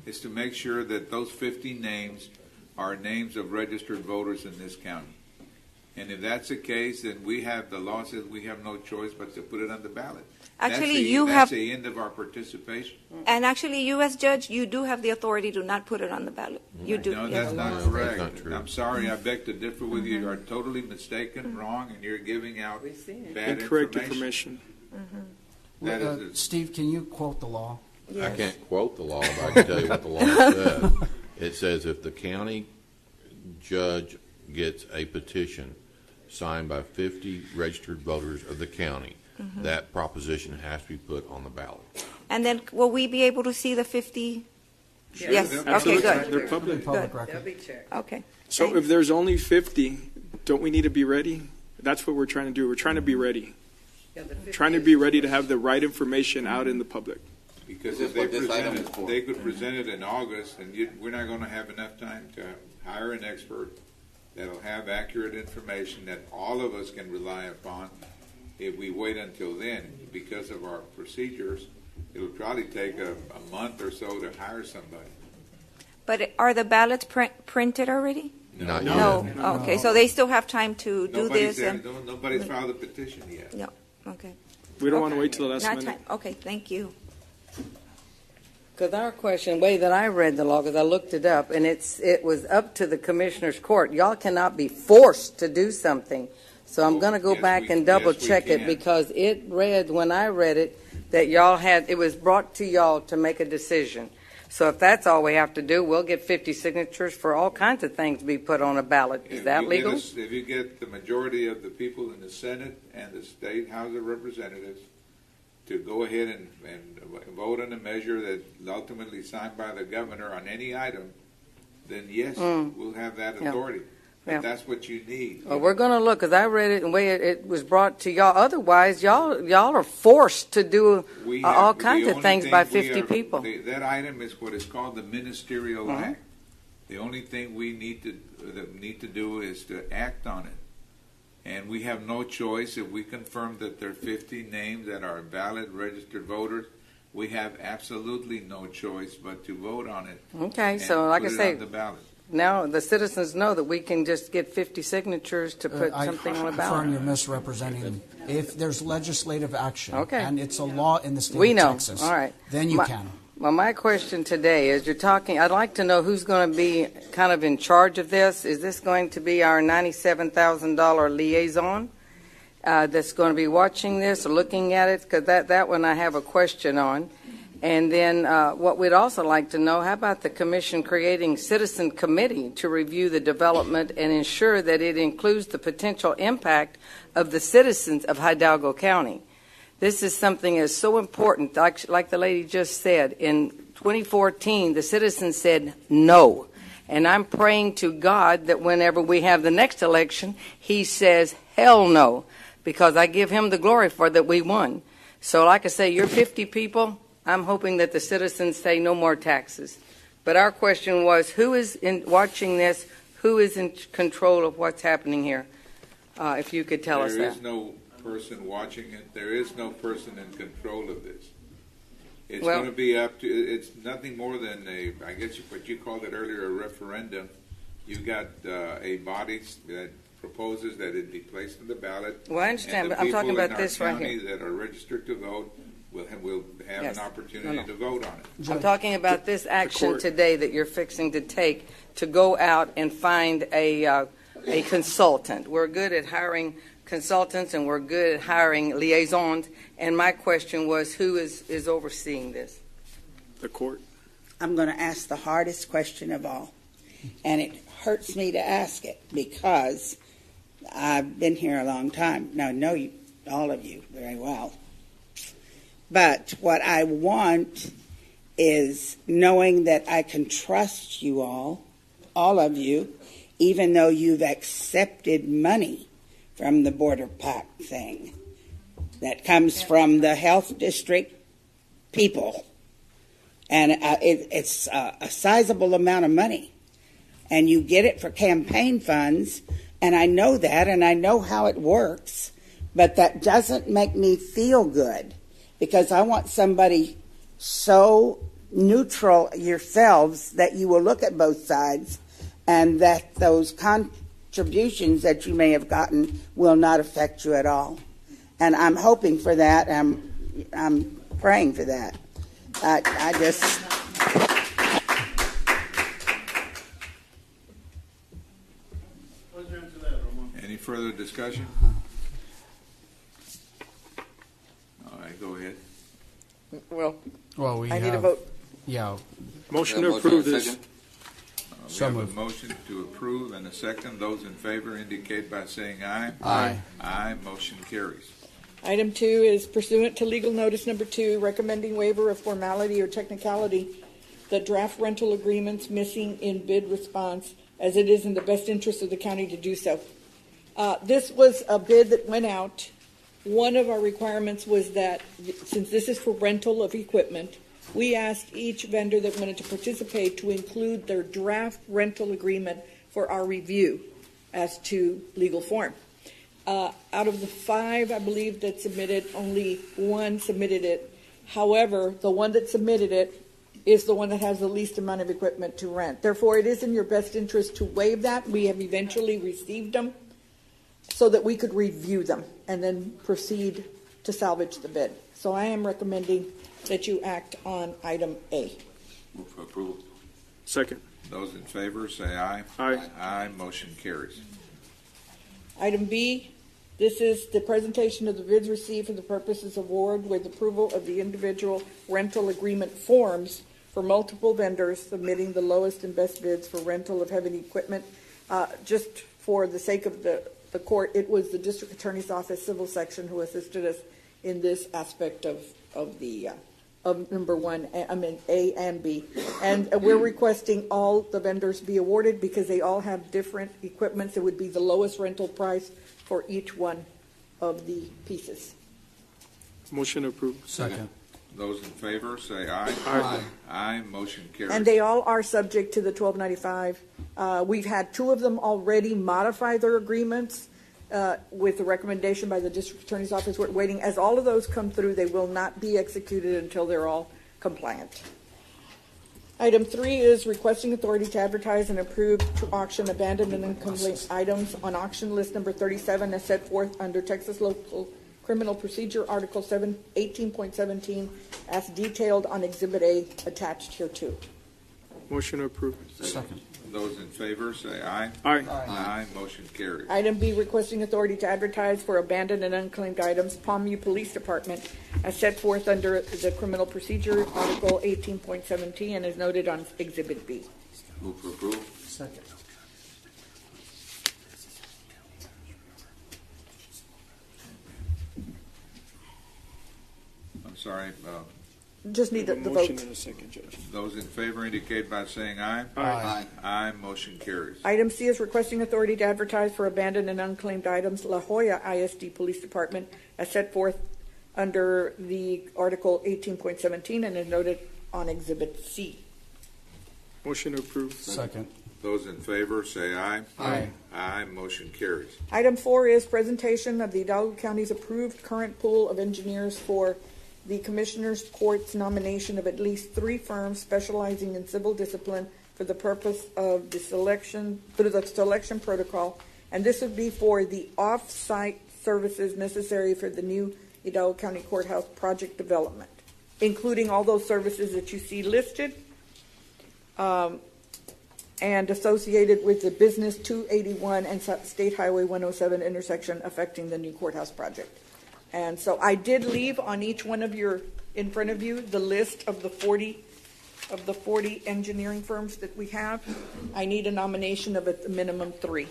is to make sure that those 50 names are names of registered voters in this county. And if that's the case, then the law says we have no choice but to put it on the ballot. Actually, that's the end of our participation. And actually, you as judge, you do have the authority to not put it on the ballot. You do. No, that's not correct. That's not true. I'm sorry, I beg to differ with you. You are totally mistaken, wrong, and you're giving out bad incorrect information. Steve, can you quote the law? Yes. I can't quote the law, but I can tell you what the law says. It says if the county judge gets a petition signed by 50 registered voters of the county, that proposition has to be put on the ballot. And then will we be able to see the 50? Sure, yes. Okay, good. They're public record. They'll be checked. Okay. So Thanks. if there's only 50, don't we need to be ready? That's what we're trying to do. We're trying to be ready. Trying to be ready to have the right information out in the public. Because This if is what this item present is for. it, they could present it in August, and we're not gonna have enough time to hire an expert that'll have accurate information that all of us can rely upon. If we wait until then, because of our procedures, it'll probably take a month or so to hire somebody. But are the ballots printed already? No. No. Okay, so they still have time to do Nobody's this? nobody's filed a petition yet. No, okay. We don't want to wait till the last Not minute. time. Okay, thank you. Because our question, way that I read the law, because I looked it up, and it was up to the commissioner's court. Y'all cannot be forced to do something. So I'm going to go back and double check it, because it read, when I read it, that y'all had, it was brought to y'all to make a decision. So if that's all we have to do, we'll get 50 signatures for all kinds of things to be put on a ballot. Is that legal? If you get the majority of the people in the Senate and the State House of Representatives to go ahead and vote on a measure that's ultimately signed by the governor on any item, then yes, we'll have that authority. But that's what you need. Well, we're going to look, because I read it and the way it was brought to y'all. Otherwise, y'all are forced to do all kinds of things by 50 people. That item is what is called the ministerial act. The only thing we need to do is to act on it. And we have no choice. If we confirm that there are 50 names that are valid registered voters, we have absolutely no choice but to vote on it. Okay, so like I say, on the ballot. now the citizens know that we can just get 50 signatures to put something on a I ballot. confirm you're misrepresenting. If there's legislative action, Okay. and it's a law in the state We of know. Texas, All right. then you can. Well, my question today is, you're talking, I'd like to know who's going to be kind of in charge of this. Is this going to be our $97,000 liaison that's going to be watching this or looking at it? Because that one I have a question on. And then what we'd also like to know, how about the commission creating citizen committee to review the development and ensure that it includes the potential impact of the citizens of Hidalgo County? This is something that's so important. Like the lady just said, in 2014, the citizens said no. And I'm praying to God that whenever we have the next election, he says hell no, because I give him the glory for that we won. So like I say, you're 50 people. I'm hoping that the citizens say no more taxes. But our question was, who is watching this? Who is in control of what's happening here? If you could tell us that. There is no person watching it. There is no person in control of this. It's going to be up to, it's nothing more than I guess what you called it earlier, a referendum. You've got a body that proposes that it be placed on the ballot. Well, I understand, but I'm talking about this right here. And the people in our county that are registered to vote will have an opportunity to vote on it. I'm talking about this action today that you're fixing to take to go out and find a consultant. We're good at hiring consultants and we're good at hiring liaisons. And my question was, who is overseeing this? The court. I'm going to ask the hardest question of all. And it hurts me to ask it because I've been here a long time. Now, I know you, all of you very well. But what I want is knowing that I can trust you all of you, even though you've accepted money from the border pact thing that comes from the health district people. And it's a sizable amount of money. And you get it for campaign funds, and I know that, and I know how it works, but that doesn't make me feel good, because I want somebody so neutral yourselves that you will look at both sides and that those contributions that you may have gotten will not affect you at all. And I'm hoping for that. I'm praying for that. I just... Any further discussion? All right, go ahead. Well, I need a vote. Yeah. Motion to approve this. We have a motion to approve and a second. Those in favor indicate by saying aye. Aye. Aye. Motion carries. Item 2 is pursuant to legal notice number 2, recommending waiver of formality or technicality, the draft rental agreements missing in bid response, as it is in the best interest of the county to do so. This was a bid that went out. One of our requirements was that, since this is for rental of equipment, we asked each vendor that wanted to participate to include their draft rental agreement for our review as to legal form. Out of the 5, I believe, that submitted, only 1 submitted it. However, the one that submitted it is the one that has the least amount of equipment to rent. Therefore, it is in your best interest to waive that. We have eventually received them so that we could review them and then proceed to salvage the bid. So I am recommending that you act on item A. Move for approval. Second. Those in favor say aye. Aye. Aye, motion carries. Item B, this is the presentation of the bids received for the purposes of award with approval of the individual rental agreement forms for multiple vendors submitting the lowest and best bids for rental of heavy equipment. Just for the sake of the court, it was the District Attorney's Office Civil Section who assisted us in this aspect of number 1, I mean A and B. And we're requesting all the vendors be awarded because they all have different equipments. It would be the lowest rental price for each one of the pieces. Motion approved. Second. Those in favor say aye. Aye. Aye, motion carries. And they all are subject to the 1295. We've had 2 of them already modify their agreements with the recommendation by the District Attorney's Office. We're waiting. As all of those come through, they will not be executed until they're all compliant. Item 3 is requesting authority to advertise and approve to auction abandoned and incomplete items on auction list number 37 as set forth under Texas Local Criminal Procedure Article 18.17 as detailed on Exhibit A attached here too. Motion approved. Second. Those in favor say aye. Aye. Aye, motion carries. Item B, requesting authority to advertise for abandoned and unclaimed items, Palmview Police Department, as set forth under the Criminal Procedure Article 18.17 and is noted on Exhibit B. Move for approval. Second. I'm sorry. Just need the Motion vote. in a second, Judge. Those in favor indicate by saying aye. Aye. Aye, motion carries. Item C is requesting authority to advertise for abandoned and unclaimed items, La Jolla ISD Police Department, as set forth under the Article 18.17 and is noted on Exhibit C. Motion approved. Second. Those in favor say aye. Aye. Aye, motion carries. Item 4 is presentation of the Hidalgo County's approved current pool of engineers for the Commissioner's Court's nomination of at least 3 firms specializing in civil discipline for the purpose of the selection, through the selection protocol, and this would be for the off-site services necessary for the new Hidalgo County Courthouse project development, including all those services that you see listed, and associated with the Business 281 and State Highway 107 intersection affecting the new courthouse project. And so I did leave on each one of your, in front of you, the list of the 40 engineering firms that we have. I need a nomination of at the minimum 3.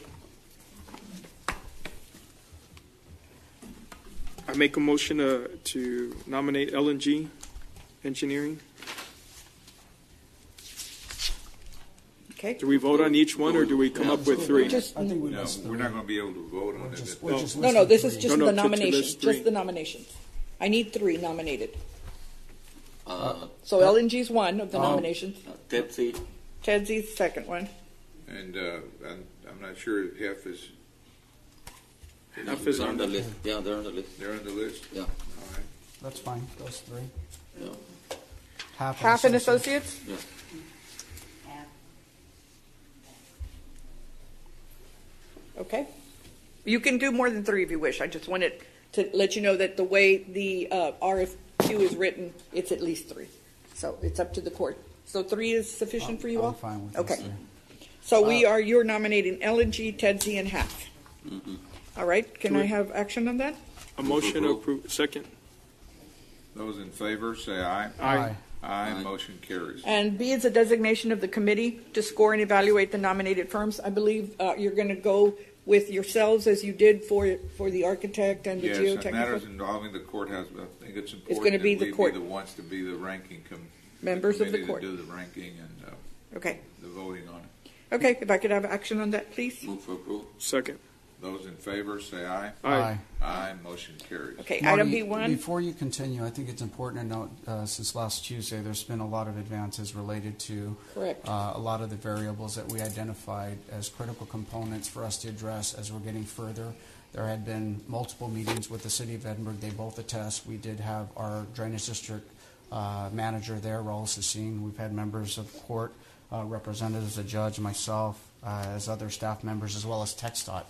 I make a motion to nominate L&G Engineering. Okay. Do we vote on each one, or do we come up with 3? I think we No, must. we're not going to be able to vote on it. We're just No, listing this is 3. just No, the to list nominations, 3. just the nominations. I need 3 nominated. Uh, So LNG's one of the nominations. Ted's Tedsy's the second one. And I'm not sure if half is. Half is on on the list. Yeah, they're on the list. They're on the list? Yeah. All right. That's fine. Those 3. Yeah. Half and associates? Yeah. Okay. You can do more than 3 if you wish. I just wanted to let you know that the way the RFQ is written, it's at least 3. So it's up to the court. So 3 is sufficient for you all? I'm fine with Okay. those 3. So you're nominating LNG, Tedsy, and half. Mm-hmm. All right. Can I have action on that? A motion approved. Second. Those in favor say aye. Aye. Aye, motion carries. And B is a designation of the committee to score and evaluate the nominated firms. I believe you're going to go with yourselves as you did for the architect and the Yes, geotechnical. on matters involving the courthouse, but I think it's important gonna that be we the court. be the ones to be the ranking Members of the committee court. to do the ranking and Okay. the voting on it. Okay, if I could have action on that, please. Move for approval. Second. Those in favor, say aye. Aye. Aye, motion carries. Okay, Marty, item B1. Before you continue, I think it's important to note, since last Tuesday, there's been a lot of advances related to Correct. a lot of the variables that we identified as critical components for us to address as we're getting further. There had been multiple meetings with the City of Edinburgh. They both attest. We did have our Drainage District manager there, Raul Sassine. We've had members of court, representatives, a judge, myself, as other staff members, as well as TxDOT.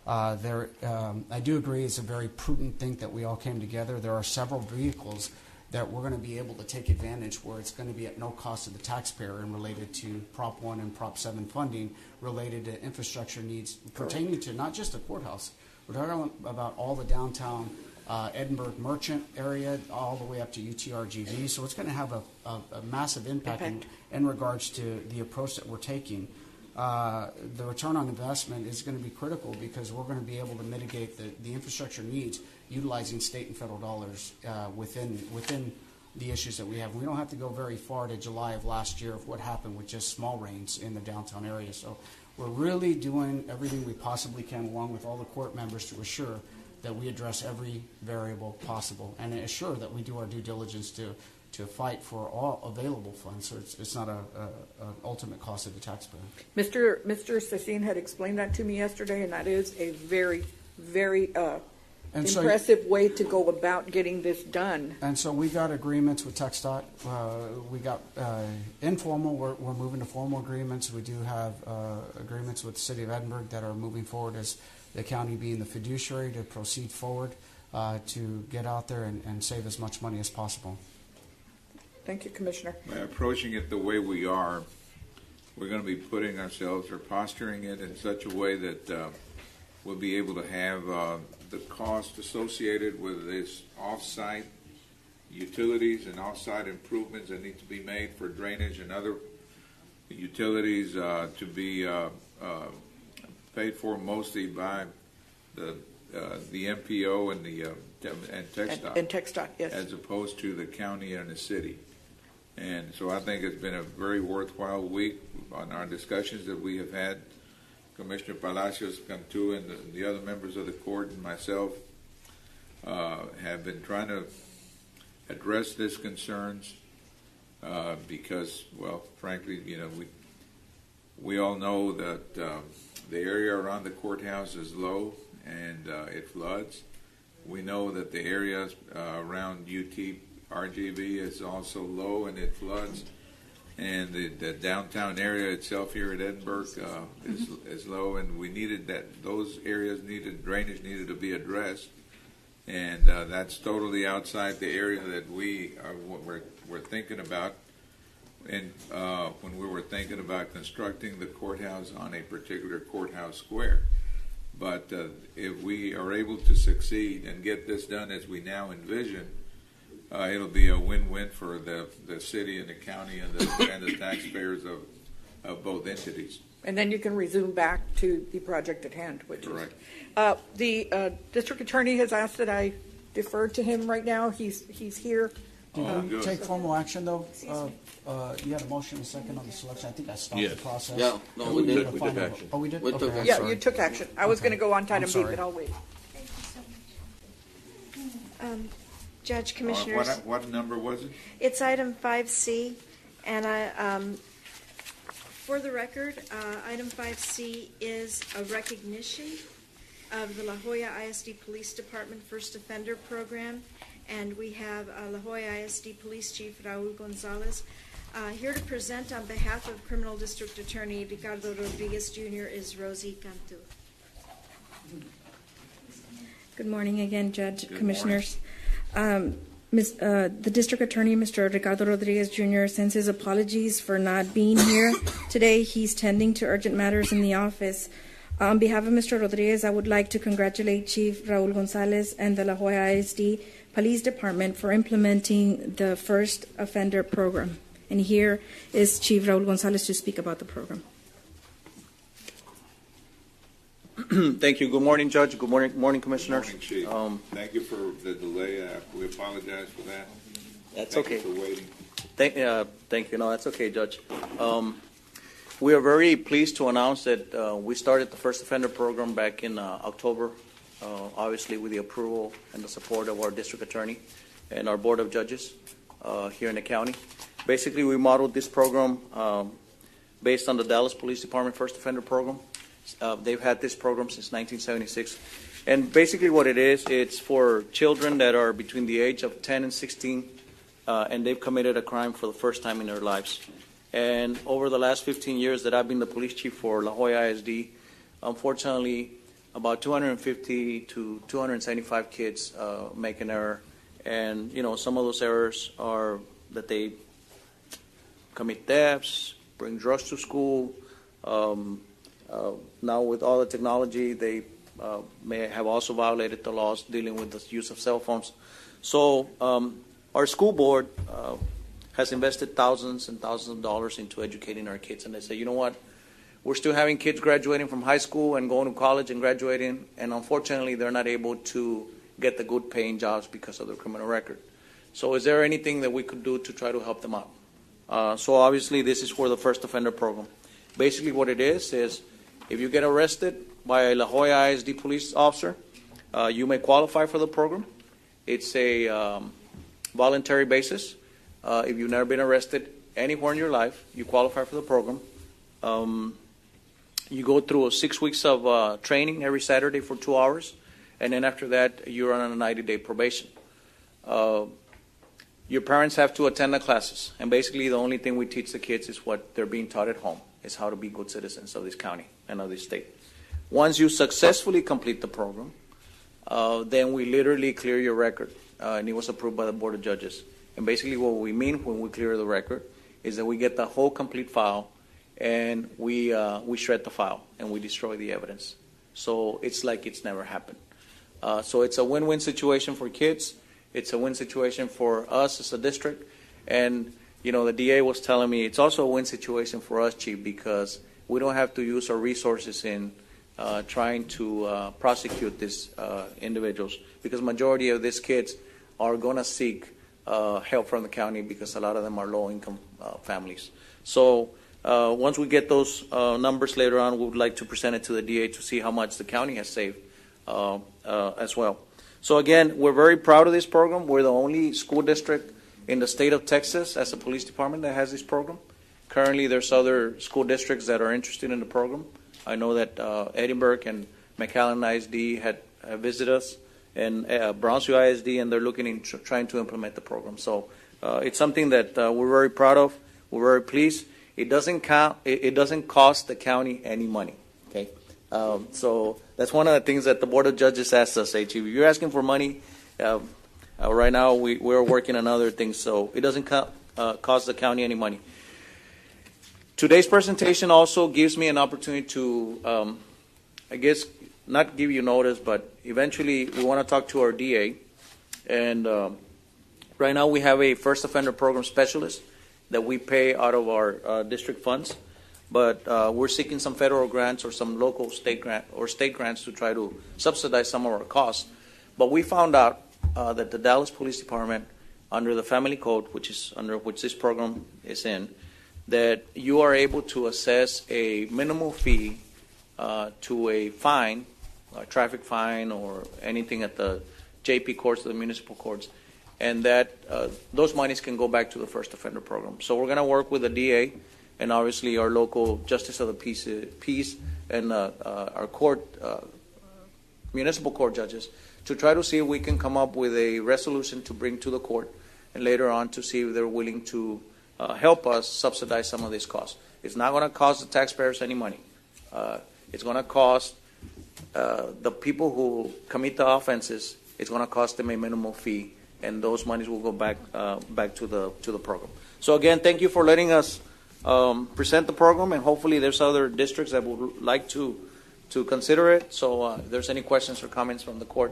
I do agree it's a very prudent thing that we all came together. There are several vehicles that we're going to be able to take advantage where it's going to be at no cost to the taxpayer and related to Prop 1 and Prop 7 funding related to infrastructure needs pertaining to not just the courthouse. We're talking about all the downtown Edinburgh merchant area all the way up to UTRGV. So it's going to have a massive impact in regards to the approach that we're taking. The return on investment is going to be critical because we're going to be able to mitigate the infrastructure needs utilizing state and federal dollars within the issues that we have. We don't have to go very far to July of last year of what happened with just small rains in the downtown area. So we're really doing everything we possibly can along with all the court members to assure that we address every variable possible and assure that we do our due diligence to fight for all available funds, so it's not an ultimate cost of the taxpayer. Mr. Sassine had explained that to me yesterday, and that is a very, very impressive way to go about getting this done. And so we got agreements with TxDOT. We got informal. We're moving to formal agreements. We do have agreements with the City of Edinburgh that are moving forward as the county being the fiduciary to proceed forward to get out there and save as much money as possible. Thank you, Commissioner. By approaching it the way we are, we're going to be putting ourselves or posturing it in such a way that we'll be able to have the cost associated with this off-site utilities and off-site improvements that need to be made for drainage and other utilities to be paid for mostly by the MPO and TxDOT. And TxDOT, yes. As opposed to the county and the city. And so I think it's been a very worthwhile week on our discussions that we have had. Commissioner Palacios, Cantu, and the other members of the court and myself have been trying to address these concerns because, well, frankly, we all know that the area around the courthouse is low and it floods. We know that the area around UTRGV is also low and it floods. And the downtown area itself here at Edinburgh is low, and we needed that. Those areas drainage needed to be addressed, and that's totally outside the area that we're thinking about. And when we were thinking about constructing the courthouse on a particular courthouse square, but if we are able to succeed and get this done as we now envision, it'll be a win-win for the city and the county and the taxpayers of both entities. And then you can resume back to the project at hand, which correct. The district attorney has asked that I defer to him right now. He's here. Did you take formal action, though? You had a motion and a second on the selection. I think I stopped the process. Yeah, no, we did action. Oh, we did? We took Okay, action. Yeah, sorry. you took action. I was going to go on to item B, but I'll wait. Judge, Commissioners. What number was it? It's item 5C, and for the record, item 5C is a recognition of the La Jolla ISD Police Department First Offender Program, and we have La Jolla ISD Police Chief Raul Gonzalez here to present on behalf of Criminal District Attorney Ricardo Rodriguez Jr. is Rosie Cantu. Good morning again, Judge, Good Commissioners. The District Attorney, Mr. Ricardo Rodriguez Jr., sends his apologies for not being here today. He's tending to urgent matters in the office. On behalf of Mr. Rodriguez, I would like to congratulate Chief Raul Gonzalez and the La Jolla ISD Police Department for implementing the First Offender Program. And here is Chief Raul Gonzalez to speak about the program. Thank you. Good morning, Judge. Good morning, Commissioners. Good morning, Chief. Thank you for the delay. We apologize for that. That's Thank okay. you for waiting. Thank you. No, that's okay, Judge. We are very pleased to announce that we started the first offender program back in October, obviously with the approval and the support of our district attorney and our board of judges here in the county. Basically, we modeled this program based on the Dallas Police Department first offender program. They've had this program since 1976. And basically what it is, it's for children that are between the age of 10 and 16, and they've committed a crime for the first time in their lives. And over the last 15 years that I've been the police chief for La Joya ISD, unfortunately, about 250 to 275 kids make an error. And, some of those errors are that they commit thefts, bring drugs to school. Now with all the technology, they may have also violated the laws dealing with the use of cell phones. So our school board has invested thousands and thousands of dollars into educating our kids. And they say, you know what, we're still having kids graduating from high school and going to college and graduating, and unfortunately they're not able to get the good paying jobs because of their criminal record. So is there anything that we could do to try to help them out? So obviously this is for the first offender program. Basically what it is if you get arrested by a La Joya ISD police officer, you may qualify for the program. It's a voluntary basis. If you've never been arrested anywhere in your life, you qualify for the program. You go through 6 weeks of training every Saturday for 2 hours, and then after that, you're on a 90-day probation. Your parents have to attend the classes, and basically the only thing we teach the kids is what they're being taught at home, is how to be good citizens of this county and of this state. Once you successfully complete the program, then we literally clear your record, and it was approved by the Board of Judges. And basically what we mean when we clear the record is that we get the whole complete file, and we shred the file, and we destroy the evidence. So it's like it's never happened. So it's a win-win situation for kids. It's a win situation for us as a district. And, the DA was telling me it's also a win situation for us, Chief, because we don't have to use our resources in trying to prosecute these individuals, because majority of these kids are going to seek help from the county because a lot of them are low-income families. So once we get those numbers later on, we would like to present it to the DA to see how much the county has saved as well. So again, we're very proud of this program. We're the only school district in the state of Texas as a police department that has this program. Currently, there's other school districts that are interested in the program. I know that Edinburgh and McAllen ISD had visited us, and Brownsville ISD, and they're looking into trying to implement the program. So it's something that we're very proud of. We're very pleased. It doesn't cost the county any money. Okay, so that's one of the things that the Board of Judges asked us. Hey, Chief, if you're asking for money, right now we're working on other things, so it doesn't cost the county any money. Today's presentation also gives me an opportunity to, I guess, not give you notice, but eventually we want to talk to our DA. And right now we have a first offender program specialist that we pay out of our district funds. But we're seeking some federal grants or some local state grants to try to subsidize some of our costs. But we found out that the Dallas Police Department, under the Family Code, which is under which this program is in, that you are able to assess a minimal fee to a fine, a traffic fine or anything at the JP courts or the municipal courts, and that those monies can go back to the first offender program. So we're going to work with the DA and obviously our local Justice of the Peace and our court, municipal court judges, to try to see if we can come up with a resolution to bring to the court, and later on to see if they're willing to help us subsidize some of these costs. It's not going to cost the taxpayers any money. It's going to cost the people who commit the offenses. It's going to cost them a minimal fee, and those monies will go back to the program. So again, thank you for letting us present the program, and hopefully there's other districts that would like to consider it. So if there's any questions or comments from the court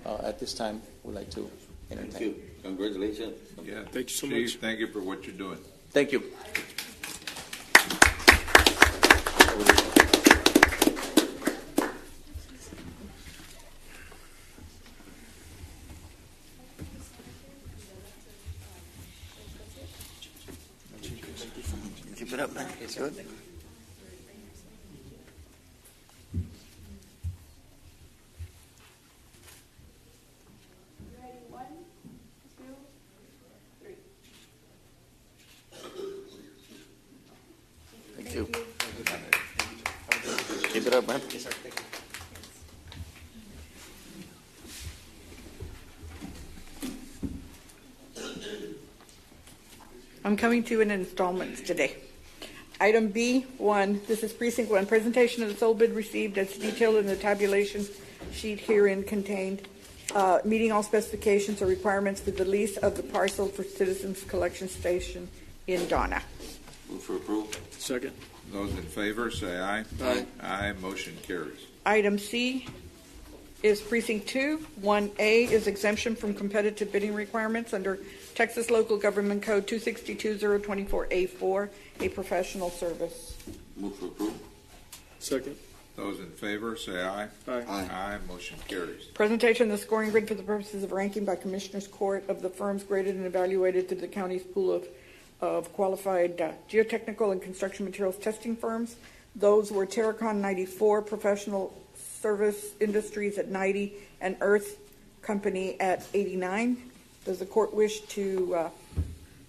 at this time, we'd like to entertain. Thank you. Congratulations. Yeah, thank you so Chief, much. thank you for what you're doing. Thank you. Keep it up, man. It's good. it up, man. I'm coming to you in installments today. Item B1, this is Precinct 1, presentation of the sole bid received as detailed in the tabulation sheet herein contained, meeting all specifications or requirements for the lease of the parcel for Citizens Collection Station in Donna. Move for approval. Second. Those in favor, say aye. Aye. Aye, motion carries. Item C is Precinct 2. 1A is exemption from competitive bidding requirements under Texas Local Government Code 262-024A4, a professional service. Move for approval. Second. Those in favor, say aye. Aye. Aye, motion carries. Presentation of the scoring grid for the purposes of ranking by Commissioners Court of the firms graded and evaluated through the county's pool of qualified geotechnical and construction materials testing firms. Those were Terracon 94, Professional Service Industries at 90, and Earth Company at 89. Does the court wish to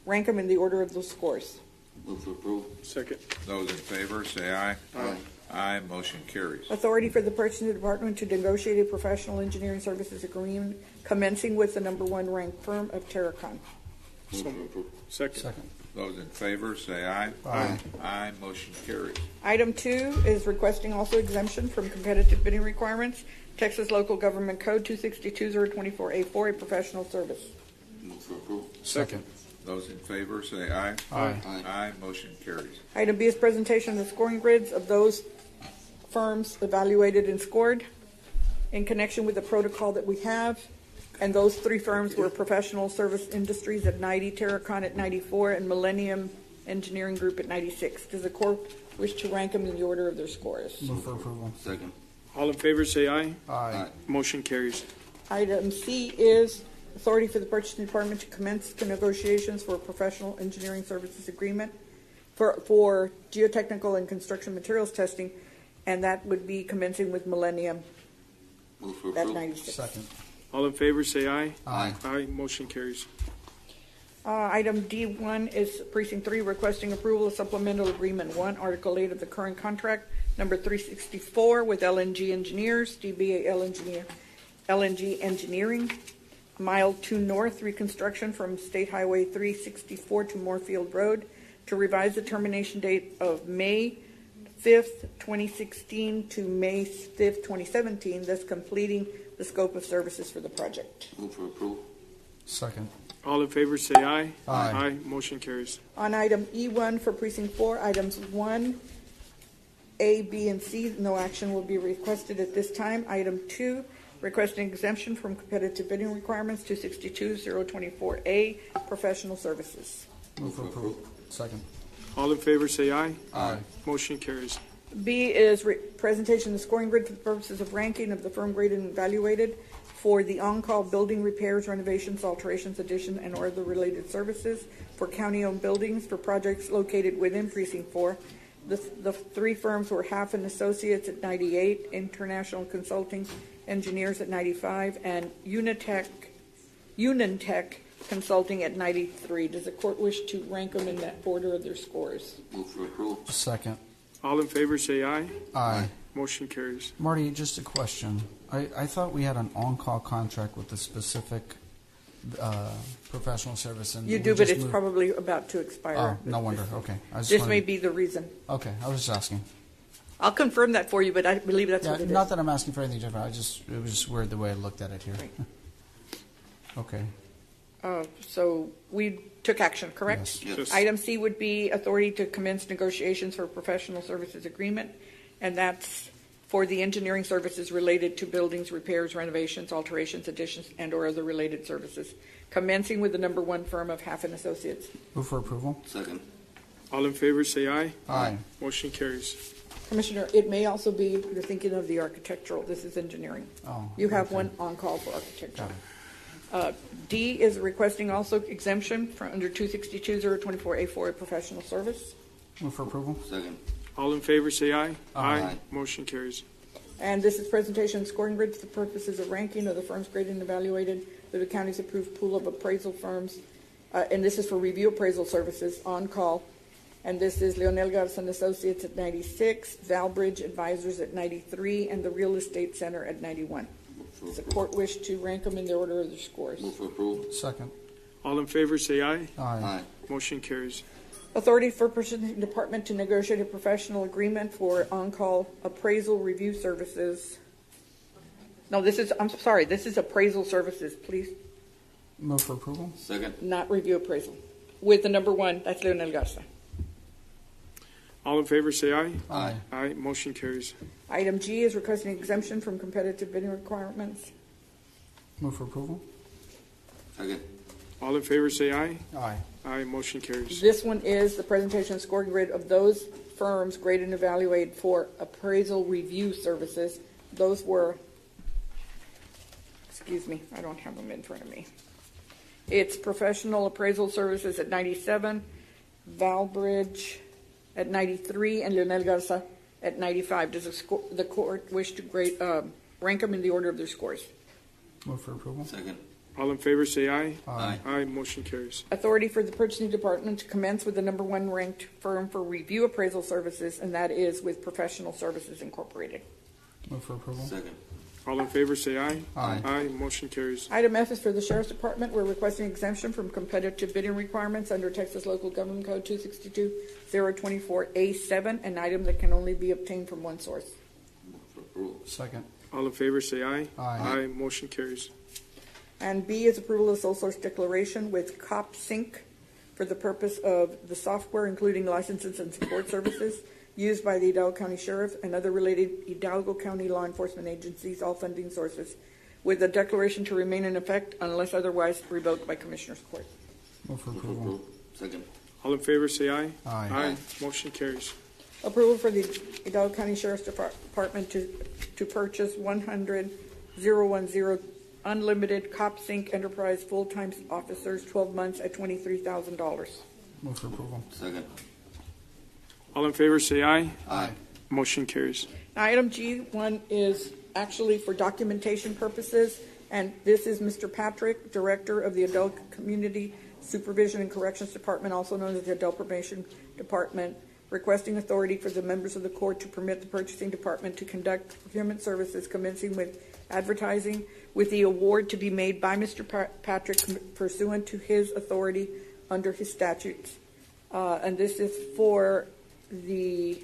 rank them in the order of those scores? Move for approval. Second. Those in favor, say aye. Aye. Aye, motion carries. Authority for the purchasing department to negotiate a professional engineering services agreement commencing with the number one ranked firm of Terracon. Move for approval. Second. Those in favor, say aye. Aye. Aye, motion carries. Item 2 is requesting also exemption from competitive bidding requirements, Texas Local Government Code 262-024A4, a professional service. Move for approval. Second. Those in favor, say aye. Aye. Aye, motion carries. Item B is presentation of the scoring grids of those firms evaluated and scored in connection with the protocol that we have. And those three firms were Professional Service Industries at 90, Terracon at 94, and Millennium Engineering Group at 96. Does the court wish to rank them in the order of their scores? Move for approval. Second. All in favor, say aye. Aye. Motion carries. Item C is authority for the purchasing department to commence the negotiations for a professional engineering services agreement for geotechnical and construction materials testing, and that would be commencing with Millennium Move for at approval. 96. Second. All in favor, say aye. Aye. Aye. Motion carries. Item D1 is Precinct 3 requesting approval of Supplemental Agreement 1, Article 8 of the current contract, number 364 with LNG Engineers, DBA LNG Engineering, Mile 2 North reconstruction from State Highway 364 to Moorfield Road to revise the termination date of May 5th, 2016 to May 5th, 2017, thus completing the scope of services for the project. Move for approval. Second. All in favor, say aye. Aye. Aye. Motion carries. On item E1 for Precinct 4, items 1, A, B, and C, no action will be requested at this time. Item 2, requesting exemption from competitive bidding requirements, 262-024A, professional services. Move for approval. Second. All in favor, say aye. Aye. Motion carries. B is presentation of the scoring grid for the purposes of ranking of the firm graded and evaluated for the on-call building repairs, renovations, alterations, addition, and or other related services for county-owned buildings for projects located within Precinct 4. The three firms were Half and Associates at 98, International Consulting Engineers at 95, and Unitech Consulting at 93. Does the court wish to rank them in that order of their scores? Move for approval. Second. All in favor, say aye. Aye. Motion carries. Marty, just a question. I thought we had an on-call contract with a specific professional service. And You we do, but just it's moved- probably about to expire. Oh, no wonder. Okay. I just This wanted- may be the reason. Okay, I was just asking. I'll confirm that for you, but I believe that's Yeah, what it is. not that I'm asking for anything different. It was just weird the way I looked at it here. Okay. So we took action, correct? Yes. Yes. Item C would be authority to commence negotiations for a professional services agreement, and that's for the engineering services related to buildings, repairs, renovations, alterations, additions, and or other related services, commencing with the number one firm of Half and Associates. Move for approval. Second. All in favor, say aye. Aye. Motion carries. Commissioner, it may also be, you're thinking of the architectural, this is engineering. Oh, You have okay. one on-call for architecture. Got it. D is requesting also exemption from under 262-024A4, a professional service. Move for approval. Second. All in favor, say aye. Aye. Motion carries. And this is presentation of scoring grid for the purposes of ranking of the firms graded and evaluated through the county's approved pool of appraisal firms. And this is for review appraisal services on call And this is Leonel Garza and Associates at 96, Valbridge Advisors at 93, and the Real Estate Center at 91. Does the court wish to rank them in the order of their scores? Move for approval. Second. All in favor, say aye. Aye. Motion carries. Authority for Purchasing Department to negotiate a professional agreement for on-call appraisal review services. No, I'm sorry, this is appraisal services, please. Move for approval. Second. Not review appraisal. With the number one, that's Leonel Garza. All in favor, say aye. Aye. Aye. Motion carries. Item G is requesting exemption from competitive bidding requirements. Move for approval. Second. All in favor, say aye. Aye. Aye. Motion carries. This one is the presentation and scoring grid of those firms graded and evaluated for appraisal review services. Those were, excuse me, I don't have them in front of me. It's Professional Appraisal Services at 97, Valbridge at 93, and Leonel Garza at 95. Does the court wish to rank them in the order of their scores? Move for approval. Second. All in favor, say aye. Aye. Aye. Motion carries. Authority for the Purchasing Department to commence with the number one ranked firm for review appraisal services, and that is with Professional Services Incorporated. Move for approval. Second. All in favor, say aye. Aye. Aye. Motion carries. Item F is for the Sheriff's Department. We're requesting exemption from competitive bidding requirements under Texas Local Government Code 262-024A7, an item that can only be obtained from one source. Move for approval. Second. All in favor, say aye. Aye. Aye. Motion carries. And B is approval of sole source declaration with CopSync for the purpose of the software, including licenses and support services used by the Hidalgo County Sheriff and other related Hidalgo County law enforcement agencies, all funding sources, with the declaration to remain in effect unless otherwise revoked by Commissioner's Court. Move for Move for approval. approval. Second. All in favor, say aye. Aye. Aye. Motion carries. Approval for the Hidalgo County Sheriff's Department to purchase 100,010 unlimited CopSync Enterprise full-time officers, 12 months at $23,000. Move for approval. Second. All in favor, say aye. Aye. Motion carries. Now, item G1 is actually for documentation purposes, and this is Mr. Patrick, Director of the Adult Community Supervision and Corrections Department, also known as the Adult Probation Department, requesting authority for the members of the court to permit the purchasing department to conduct procurement services commencing with advertising, with the award to be made by Mr. Patrick pursuant to his authority under his statutes. And this is for the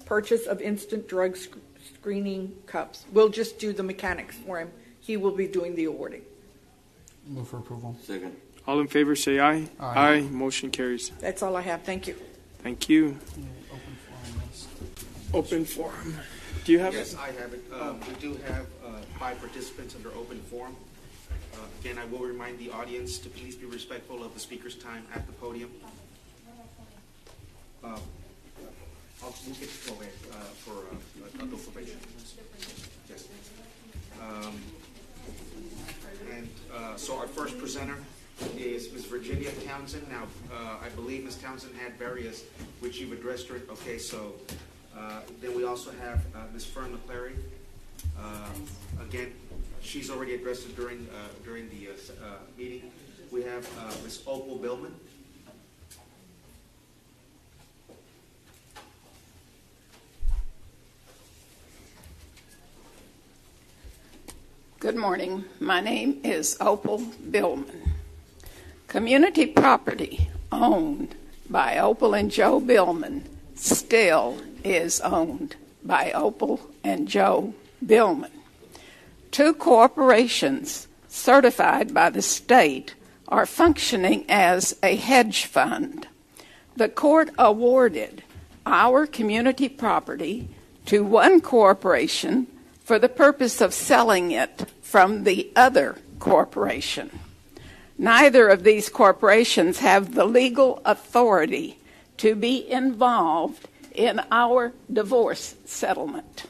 purchase of instant drug screening cups. We'll just do the mechanics for him. He will be doing the awarding. Move for approval. Second. All in favor, say aye. Aye. Motion carries. That's all I have. Thank you. Thank you. Open forum, yes. Open forum. Do you have Yes, it? I have it. We do have 5 participants under open forum. Again, I will remind the audience to please be respectful of the speaker's time at the podium. We'll get to go ahead for adult probation. Yes. So our first presenter is Ms. Virginia Townsend. Now, I believe Ms. Townsend had various, which you've addressed her. Okay, so then we also have Ms. Fern McClary. Again, she's already addressed it during the meeting. We have Ms. Opal Billman. Good morning. My name is Opal Billman. Community property owned by Opal and Joe Billman still is owned by Opal and Joe Billman. 2 corporations certified by the state are functioning as a hedge fund. The court awarded our community property to one corporation for the purpose of selling it from the other corporation. Neither of these corporations have the legal authority to be involved in our divorce settlement.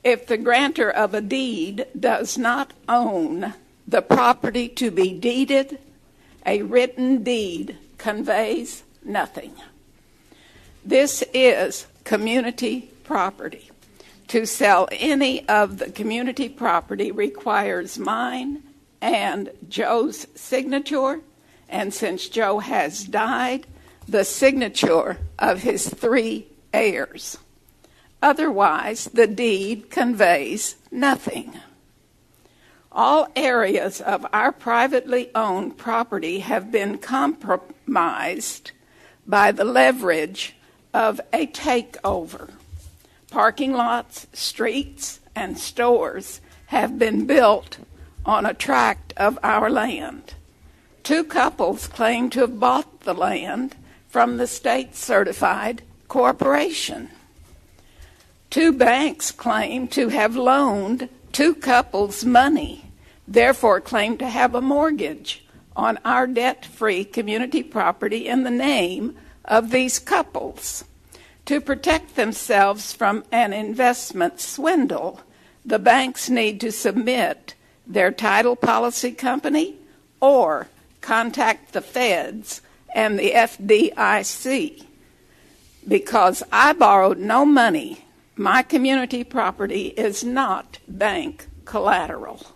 If the grantor of a deed does not own the property to be deeded, a written deed conveys nothing. This is community property. To sell any of the community property requires mine and Joe's signature, and since Joe has died, the signature of his 3 heirs. Otherwise, the deed conveys nothing. All areas of our privately owned property have been compromised by the leverage of a takeover. Parking lots, streets, and stores have been built on a tract of our land. 2 couples claim to have bought the land from the state-certified corporation. 2 banks claim to have loaned 2 couples money, therefore claim to have a mortgage on our debt-free community property in the name of these couples. To protect themselves from an investment swindle, the banks need to submit their title policy company or contact the feds and the FDIC. Because I borrowed no money, my community property is not bank collateral.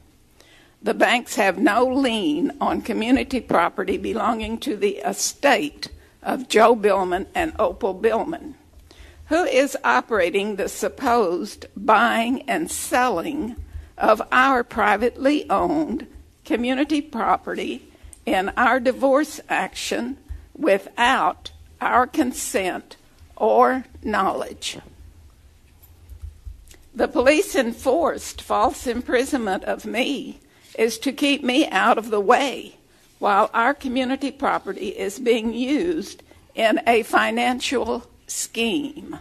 The banks have no lien on community property belonging to the estate of Joe Billman and Opal Billman. Who is operating the supposed buying and selling of our privately owned community property in our divorce action without our consent or knowledge? The police enforced false imprisonment of me is to keep me out of the way while our community property is being used in a financial scheme.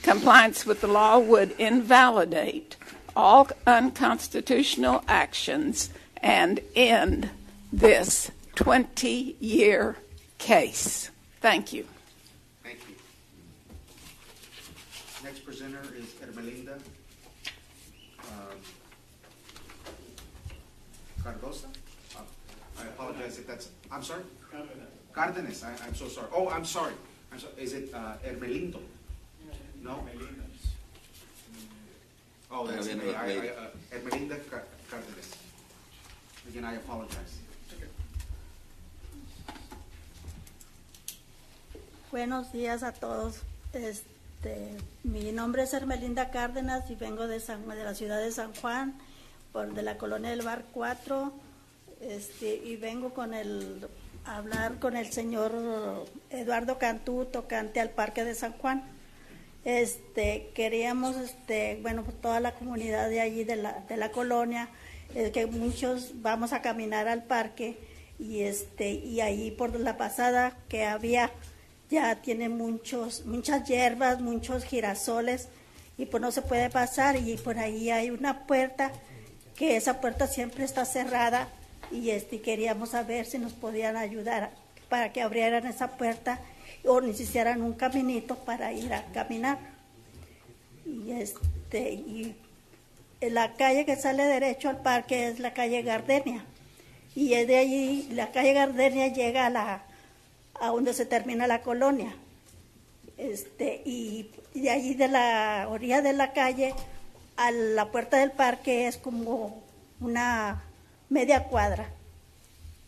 Compliance with the law would invalidate all unconstitutional actions and end this 20-year case. Thank you. Thank you. Next presenter is Ermelinda Cardosa. I apologize if that's, I'm sorry? Cardenas. I'm so sorry. Oh, I'm sorry. Is it Ermelindo? No? Oh, that's okay. Ermelinda Cardenas. Again, I apologize. Buenos días a todos. Mi nombre es Ermelinda Cárdenas y vengo de la ciudad de San Juan, de la colonia del Bar 4, y vengo a hablar con el señor Eduardo Cantú tocante al Parque de San Juan. Queríamos, bueno, pues toda la comunidad de allí, de la colonia, que muchos vamos a caminar al parque y ahí por la pasada que había, ya tiene muchas hierbas, muchos girasoles y pues no se puede pasar, y por ahí hay una puerta, que esa puerta siempre está cerrada y queríamos saber si nos podían ayudar para que abrieran esa puerta o nos hicieran un caminito para ir a caminar. Y la calle que sale derecho al parque es la calle Gardenia, y es de allí, la calle Gardenia llega a donde se termina la colonia, y de allí, de la orilla de la calle a la puerta del parque, es como una media cuadra,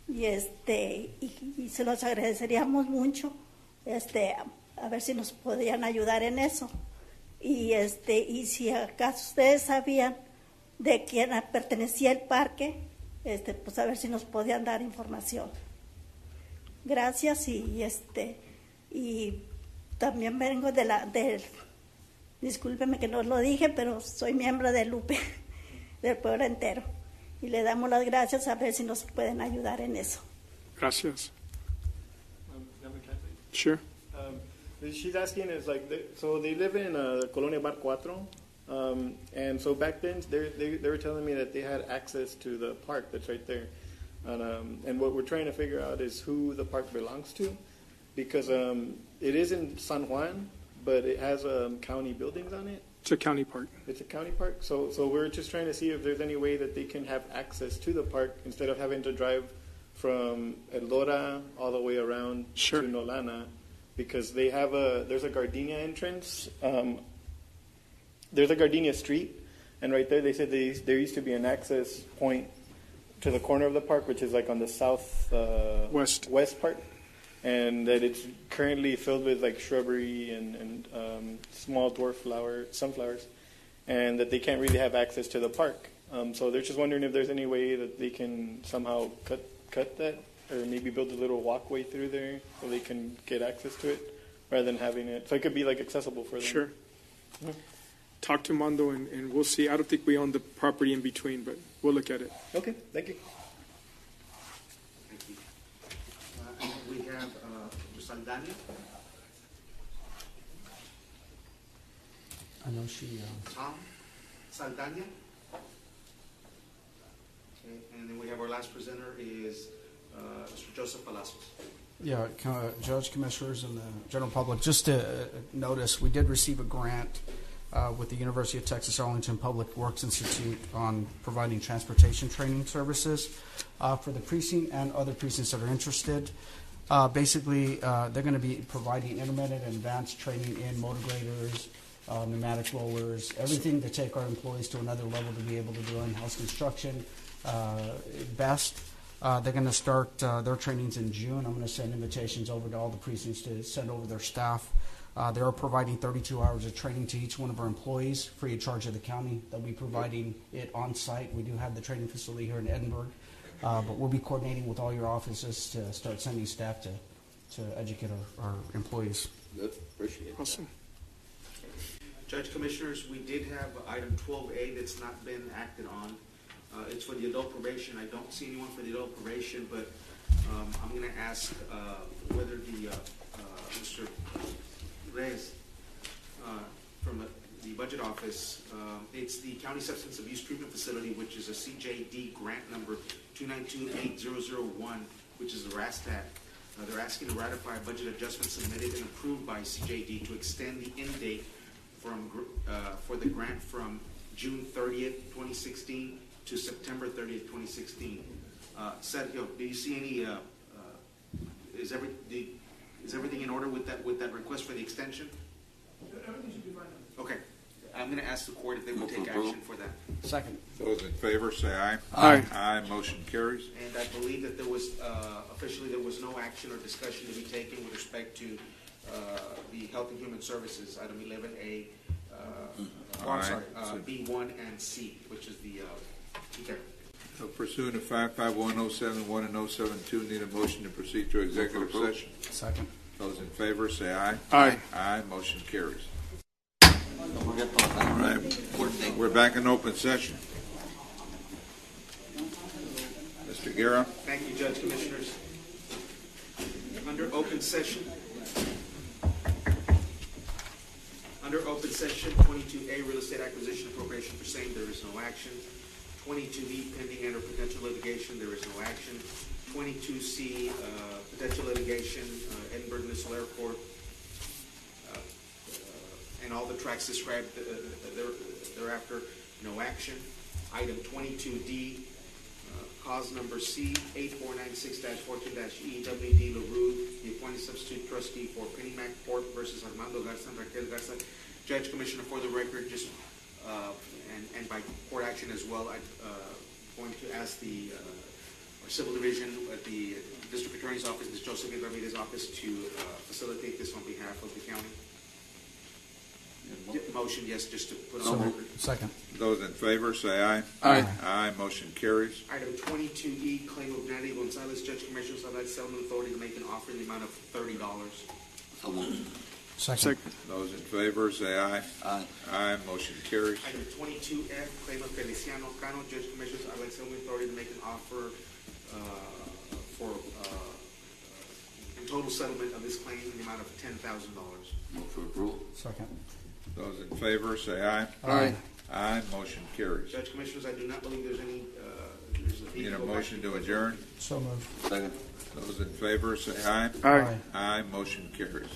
y se los agradeceríamos mucho, a ver si nos podían ayudar en eso, y si acaso ustedes sabían de quién pertenecía el parque, pues a ver si nos podían dar información. Gracias. Y también vengo discúlpeme que no lo dije, pero soy miembro de Lupe, del pueblo entero, y le damos las gracias, a ver si nos pueden ayudar en eso. Gracias. Sure. She's asking is so they live in Colonia Bar 4, and so back then they were telling me that they had access to the park that's right there, and what we're trying to figure out is who the park belongs to, because it is in San Juan, but it has county buildings on it. It's a county park. It's a county park, so we're just trying to see if there's any way that they can have access to the park instead of having to drive from El Lora all the way around to Nolana, because there's a Gardenia entrance. There's a Gardenia street, and right there they said there used to be an access point to the corner of the park, which is like on the south west part. and that it's currently filled with like shrubbery and small dwarf sunflowers, and that they can't really have access to the park. So they're just wondering if there's any way that they can somehow cut that, or maybe build a little walkway through there so they can get access to it, rather than having it. So it could be like accessible for them. Sure. Talk to Mondo and we'll see. I don't think we own the property in between, but we'll look at it. Okay, thank you. Thank you. And we have Saldana. I know she. Tom Saldana. Okay, and then we have our last presenter is Mr. Joseph Palacios. Yeah, Judge, Commissioners, and the general public, just to notice, we did receive a grant with the University of Texas Arlington Public Works Institute on providing transportation training services for the precinct and other precincts that are interested. Basically, they're going to be providing intermediate and advanced training in motor graders, pneumatic rollers, everything to take our employees to another level to be able to do in-house construction best. They're going to start their trainings in June. I'm going to send invitations over to all the precincts to send over their staff. They are providing 32 hours of training to each one of our employees, free of charge of the county. They'll be providing it on site. We do have the training facility here in Edinburgh, but we'll be coordinating with all your offices to start sending staff to educate our employees. Good, appreciate it. Awesome. Judge, Commissioners, we did have item 12A that's not been acted on. It's for the adult probation. I don't see anyone for the adult probation, but I'm going to ask whether the Mr. Reyes from the budget office, it's the County Substance Abuse Treatment Facility, which is a CJD grant number 2928001, which is the RASTAT. They're asking to ratify a budget adjustment submitted and approved by CJD to extend the end date for the grant from June 30th, 2016 to September 30th, 2016. Sergio, do you see any? Is everything in order with that request for the extension? Everything should be fine. Okay, I'm going to ask the court if they will take action for that. Second. Those in favor say aye. Aye. Aye. Motion carries. And I believe that there was officially there was no action or discussion to be taken with respect to the Health and Human Services item 11A. I'm sorry, B1 and C, which is the okay. So pursuant to 55107.1 and 072, need a motion to proceed to executive session. Second. Those in favor say aye. Aye. Aye. Motion carries. Don't forget to All right. We're back in open session. Mr. Guerra. Thank you, Judge, Commissioners. Under open session, 22A, real estate acquisition appropriation for same, there is no action. 22B, pending and or potential litigation, there is no action. 22C, potential litigation, Edinburgh Municipal Airport, and all the tracks described thereafter, no action. Item 22D, cause number C, 8496-14-E, W.D. LaRue, the appointed substitute trustee for Pennymac Port versus Armando Garza and Raquel Garza. Judge, Commissioner, for the record, just and by court action as well, I'm going to ask the our civil division at the district attorney's office, Ms. Joseph Ramirez's office, to facilitate this on behalf of the county. Motion, yes, just to put on record. Second. Those in favor say aye. Aye. Aye. Motion carries. Item 22E, claim of Natty Gonzalez. Judge, Commissioners, I'd like settlement authority to make an offer in the amount of $30. So moved. Second. Those in favor say aye. Aye. Aye. Motion carries. Item 22F, claim of Feliciano Cano. Judge, Commissioners, I'd like settlement authority to make an offer for total settlement of this claim in the amount of $10,000. Move for approval. Second. Those in favor say aye. Aye. Aye. Motion carries. Judge, Commissioners, I do not believe there's any. Need a motion to adjourn? So moved. Second. Those in favor say aye. Aye. Aye. Motion carries.